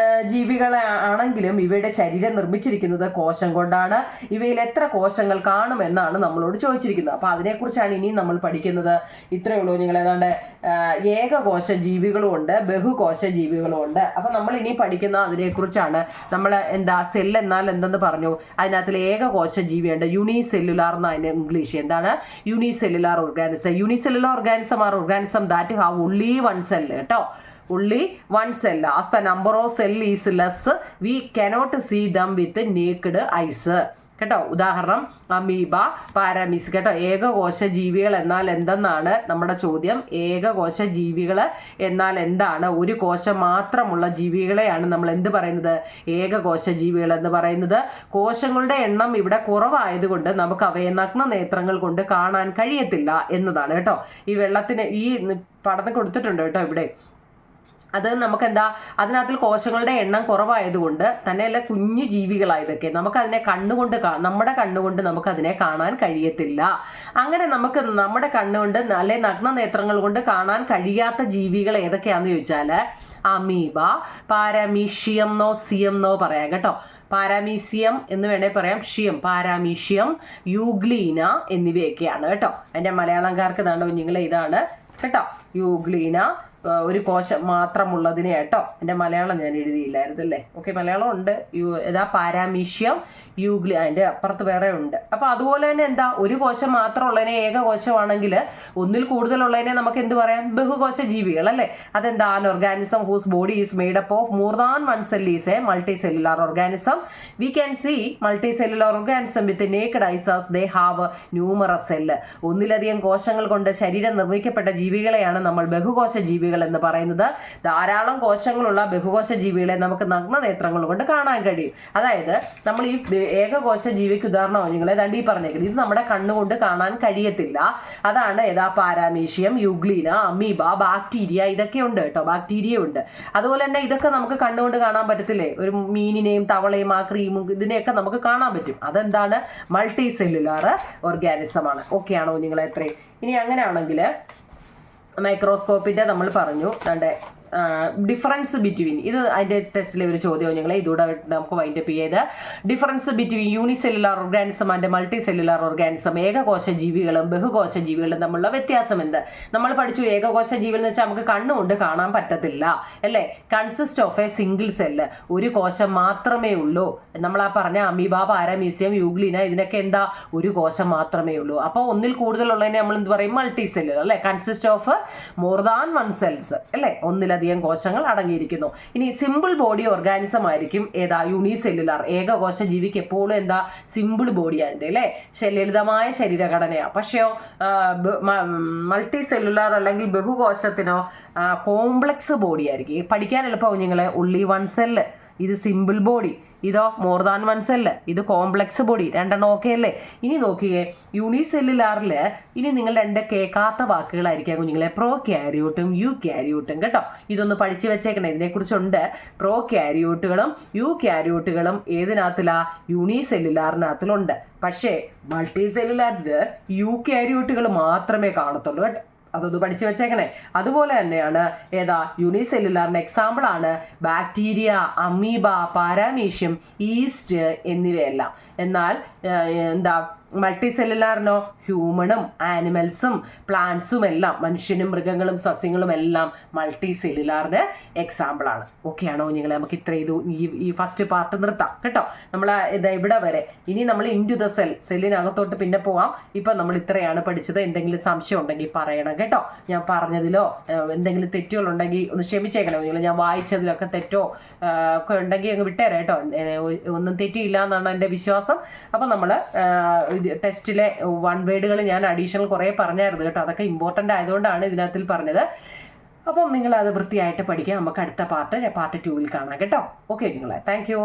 ജീവികളെ ആണെങ്കിലും ഇവയുടെ ശരീരം നിർമ്മിച്ചിരിക്കുന്നത് കോശം കൊണ്ടാണ്. ഇവയിൽ എത്ര കോശങ്ങൾ കാണുമെന്നാണ് നമ്മളോട് ചോദിച്ചിരിക്കുന്നത്. അപ്പൊ അതിനെക്കുറിച്ചാണ് ഇനിയും നമ്മൾ പഠിക്കുന്നത്. ഇത്രയേ ഉള്ളൂ നിങ്ങൾ. ഏതാണ്ട് ഏകകോശ ജീവികളും ഉണ്ട്, ബഹുകോശ ജീവികളും ഉണ്ട്. അപ്പൊ നമ്മൾ ഇനി പഠിക്കുന്ന അതിനെക്കുറിച്ചാണ്. നമ്മൾ സെൽ എന്നാൽ എന്തെന്ന് പറഞ്ഞു. അതിനകത്തിൽ ഏകകോശ ജീവിയുണ്ട്, യൂണിസെല്ലുലാർ എന്നാണ് ഇംഗ്ലീഷ്. എന്താണ് unicellular organism? Unicellular organism are organism that have only one cell കേട്ടോ. only one cell. As the number of cell is less, we cannot see them with naked eyes കേട്ടോ. ഉദാഹരണം അമീബ, പാരാമീസ് കേട്ടോ. ഏകകോശ ജീവികൾ എന്നാൽ എന്തെന്നാണ് നമ്മുടെ ചോദ്യം. ഏകകോശ ജീവികൾ എന്നാൽ എന്താണ്? ഒരു കോശം മാത്രമുള്ള ജീവികളെയാണ് നമ്മൾ എന്ത് പറയുന്നത്? ഏകകോശ ജീവികൾ എന്ന് പറയുന്നത്. കോശങ്ങളുടെ എണ്ണം ഇവിടെ കുറവായതുകൊണ്ട് നമുക്ക് അവയെ നഗ്ന നേത്രങ്ങൾ കൊണ്ട് കാണാൻ കഴിയത്തില്ല എന്നതാണ് കേട്ടോ. ഈ വെള്ളത്തിന് ഈ പഠനം കൊടുത്തിട്ടുണ്ട് കേട്ടോ ഇവിടെ. അത് നമുക്ക് അതിനകത്തിൽ കോശങ്ങളുടെ എണ്ണം കുറവായതുകൊണ്ട് തന്നെയല്ല കുഞ്ഞു ജീവികളായതൊക്കെ നമുക്കതിനെ നമ്മുടെ കണ്ണുകൊണ്ട് നമുക്കതിനെ കാണാൻ കഴിയത്തില്ല. അങ്ങനെ നമുക്ക് നമ്മുടെ കണ്ണുകൊണ്ട് അല്ലെ നഗ്ന നേത്രങ്ങൾ കൊണ്ട് കാണാൻ കഴിയാത്ത ജീവികൾ ഏതൊക്കെയാണെന്ന് ചോദിച്ചാൽ അമീബ, പാരാമീഷ്യം എന്നോ സിയം എന്നോ പറയാം കേട്ടോ. പാരാമീസിയം എന്ന് വേണേൽ പറയാം, ഷിയം, പാരാമീഷ്യം, യൂഗ്ലീന എന്നിവയൊക്കെയാണ് കേട്ടോ. അതിൻ്റെ മലയാളംകാർക്ക് കുഞ്ഞുങ്ങളെ ഇതാണ് കേട്ടോ. യൂഗ്ലീന ഒരു കോശം മാത്രമുള്ളതിനെ കേട്ടോ. എൻ്റെ മലയാളം ഞാൻ എഴുതിയില്ലായിരുന്നു അല്ലേ. ഓക്കെ, മലയാളം ഉണ്ട്. പാരാമീഷ്യം, യൂഗ്ലി, അതിൻ്റെ അപ്പുറത്ത് വേറെ ഉണ്ട്. അപ്പോൾ അതുപോലെ തന്നെ ഒരു കോശം മാത്രമുള്ളതിനെ ഏകകോശമാണെങ്കിൽ ഒന്നിൽ കൂടുതലുള്ളതിനെ നമുക്ക് എന്ത് പറയാം? ബഹുകോശ ജീവികൾ അല്ലേ. അതെന്താ? An organism whose body is made up of more than one cell is a multicellular organism. We can see multicellular organism with naked eyes as they have numerous cell. ഒന്നിലധികം കോശങ്ങൾ കൊണ്ട് ശരീരം നിർമ്മിക്കപ്പെട്ട ജീവികളെയാണ് നമ്മൾ ബഹുകോശ ജീവികൾ എന്ന് പറയുന്നത്. ധാരാളം കോശങ്ങളുള്ള ബഹുകോശ ജീവികളെ നമുക്ക് നഗ്ന നേത്രങ്ങൾ കൊണ്ട് കാണാൻ കഴിയും. അതായത് നമ്മൾ ഈ ഏകകോശ ജീവിക്ക് ഉദാഹരണമാണ് നിങ്ങളെ ഈ പറഞ്ഞേക്കുന്നത്. ഇത് നമ്മുടെ കണ്ണുകൊണ്ട് കാണാൻ കഴിയത്തില്ല. അതാണ് പാരാമീഷ്യം, യൂഗ്ലീന, അമീബ, ബാക്ടീരിയ, ഇതൊക്കെ ഉണ്ട് കേട്ടോ. ബാക്ടീരിയ ഉണ്ട്. അതുപോലെ തന്നെ ഇതൊക്കെ നമുക്ക് കണ്ണുകൊണ്ട് കാണാൻ പറ്റത്തില്ലേ? ഒരു മീനിനെയും തവളയും ആ ക്രീമും ഇതിനെയൊക്കെ നമുക്ക് കാണാൻ പറ്റും. അതെന്താണ്? മൾട്ടി സെല്ലുലാർ ഓർഗാനിസം ആണ്. ഓക്കെ ആണോ നിങ്ങളെ? എത്രയും ഇനി അങ്ങനെയാണെങ്കിൽ മൈക്രോസ്കോപ്പിന്റെ നമ്മൾ പറഞ്ഞു ഡിഫറൻസ് ബിറ്റ്വീൻ, ഇത് അതിന്റെ ടെസ്റ്റിലെ ഒരു ചോദ്യം ഞങ്ങളെ ഇതൂടെ നമുക്ക് വൈൻഡപ്പ് ചെയ്ത്. Difference between unicellular organism and multicellular organism. ഏകകോശ ജീവികളും ബഹുകോശ ജീവികളും തമ്മിലുള്ള വ്യത്യാസം എന്ത്? നമ്മൾ പഠിച്ചു ഏകകോശ ജീവികൾ എന്ന് വെച്ചാൽ നമുക്ക് കണ്ണുകൊണ്ട് കാണാൻ പറ്റത്തില്ല അല്ലേ. Consist of a single cell, ഒരു കോശം മാത്രമേ ഉള്ളൂ. നമ്മൾ ആ പറഞ്ഞ അമീബ, പാരാമീസിയം, യൂഗ്ലീന ഇതിനൊക്കെ ഒരു കോശം മാത്രമേ ഉള്ളൂ. അപ്പോൾ ഒന്നിൽ കൂടുതലുള്ളതിനെ നമ്മൾ എന്ത് പറയും? മൾട്ടി സെല്ലുലാർ അല്ലെ. Consist of more than one cells അല്ലേ. ഒന്നിലധികം ഒന്നിലധികം കോശങ്ങൾ അടങ്ങിയിരിക്കുന്നു. ഇനി സിമ്പിൾ ബോഡി ഓർഗാനിസം ആയിരിക്കും ഏതാ? യൂണിസെല്ലുലാർ. ഏകകോശ ജീവിക്ക് എപ്പോഴും എന്താ? സിമ്പിൾ ബോഡിയാണ് അല്ലേ? ലളിതമായ ശരീരഘടനയാണ്. പക്ഷെയോ മൾട്ടി സെല്ലുലാർ അല്ലെങ്കിൽ ബഹുകോശത്തിനോ കോംപ്ലക്സ് ബോഡി ആയിരിക്കും. പഠിക്കാൻ എളുപ്പമാവും നിങ്ങളെ. ഉള്ളി 1 സെല്ല്, ഇത് സിമ്പിൾ ബോഡി. ഇതോ മോർ ദാൻ 1 സെല്ല്, ഇത് കോംപ്ലക്സ് ബോഡി. രണ്ടെണ്ണം ഓക്കെ അല്ലേ? ഇനി നോക്കിയേ, യൂണിസെല്ലുലാറിൽ ഇനി നിങ്ങൾ രണ്ട് കേൾക്കാത്ത വാക്കുകളായിരിക്കാം കുഞ്ഞുങ്ങളെ. പ്രോ ക്യാരിയോട്ടും യു ക്യാരിയോട്ടും കേട്ടോ. ഇതൊന്ന് പഠിച്ചു വെച്ചേക്കണേ. ഇതിനെക്കുറിച്ചുണ്ട്. Pro ക്യാരിയോട്ടുകളും U ക്യാരിയോട്ടുകളും ഏതിനകത്തിലാ? യൂണിസെല്ലുലാറിനകത്തിലുണ്ട്. പക്ഷേ മൾട്ടി സെല്ലുലാറിൽ യു ക്യാരിയോട്ടുകൾ മാത്രമേ കാണത്തുള്ളൂ കേട്ടോ. അതൊന്ന് പഠിച്ചു വെച്ചേക്കണേ. അതുപോലെ തന്നെയാണ് ഏതാ? യൂണിസെല്ലുലാറിന് എക്സാമ്പിളാണ് ബാക്ടീരിയ, അമീബ, പാരാമീഷ്യം, ഈസ്റ്റ് എന്നിവയെല്ലാം. എന്നാൽ എന്താ മൾട്ടി സെല്ലുലാറിനോ? ഹ്യൂമണും ആനിമൽസും പ്ലാന്റ്സും എല്ലാം, മനുഷ്യനും മൃഗങ്ങളും സസ്യങ്ങളും എല്ലാം മൾട്ടി സെല്ലുലാറിന് എക്സാമ്പിളാണ്. ഓക്കെ ആണോ നിങ്ങളെ? നമുക്ക് ഇത്ര ഈ ഫസ്റ്റ് പാർട്ട് നിർത്താം കേട്ടോ. നമ്മൾ ഇവിടെ വരെ. ഇനി നമ്മൾ ഇൻറ്റു ദ സെല്ലിനകത്തോട്ട് പിന്നെ പോവാം. ഇപ്പം നമ്മൾ ഇത്രയാണ് പഠിച്ചത്. എന്തെങ്കിലും സംശയം ഉണ്ടെങ്കിൽ പറയണം കേട്ടോ. ഞാൻ പറഞ്ഞതിലോ എന്തെങ്കിലും തെറ്റുകളുണ്ടെങ്കിൽ ഒന്ന് ക്ഷമിച്ചേക്കണം നിങ്ങൾ. ഞാൻ വായിച്ചതിലൊക്കെ തെറ്റോ ഒക്കെ ഉണ്ടെങ്കിൽ അങ്ങ് വിട്ടേരാം കേട്ടോ. ഒന്നും തെറ്റിയില്ല എന്നാണ് എൻ്റെ വിശ്വാസം. അപ്പം നമ്മൾ ടെസ്റ്റിലെ 1 വേർഡുകൾ ഞാൻ അഡീഷണൽ കുറേ പറഞ്ഞായിരുന്നു കേട്ടോ. അതൊക്കെ ഇമ്പോർട്ടൻ്റ് ആയതുകൊണ്ടാണ് ഇതിനകത്തിൽ പറഞ്ഞത്. അപ്പം നിങ്ങൾ അത് വൃത്തിയായിട്ട് പഠിക്കുക. നമുക്ക് അടുത്ത പാർട്ട് 2 കാണാം കേട്ടോ. ഓക്കെ നിങ്ങളെ, താങ്ക് യു.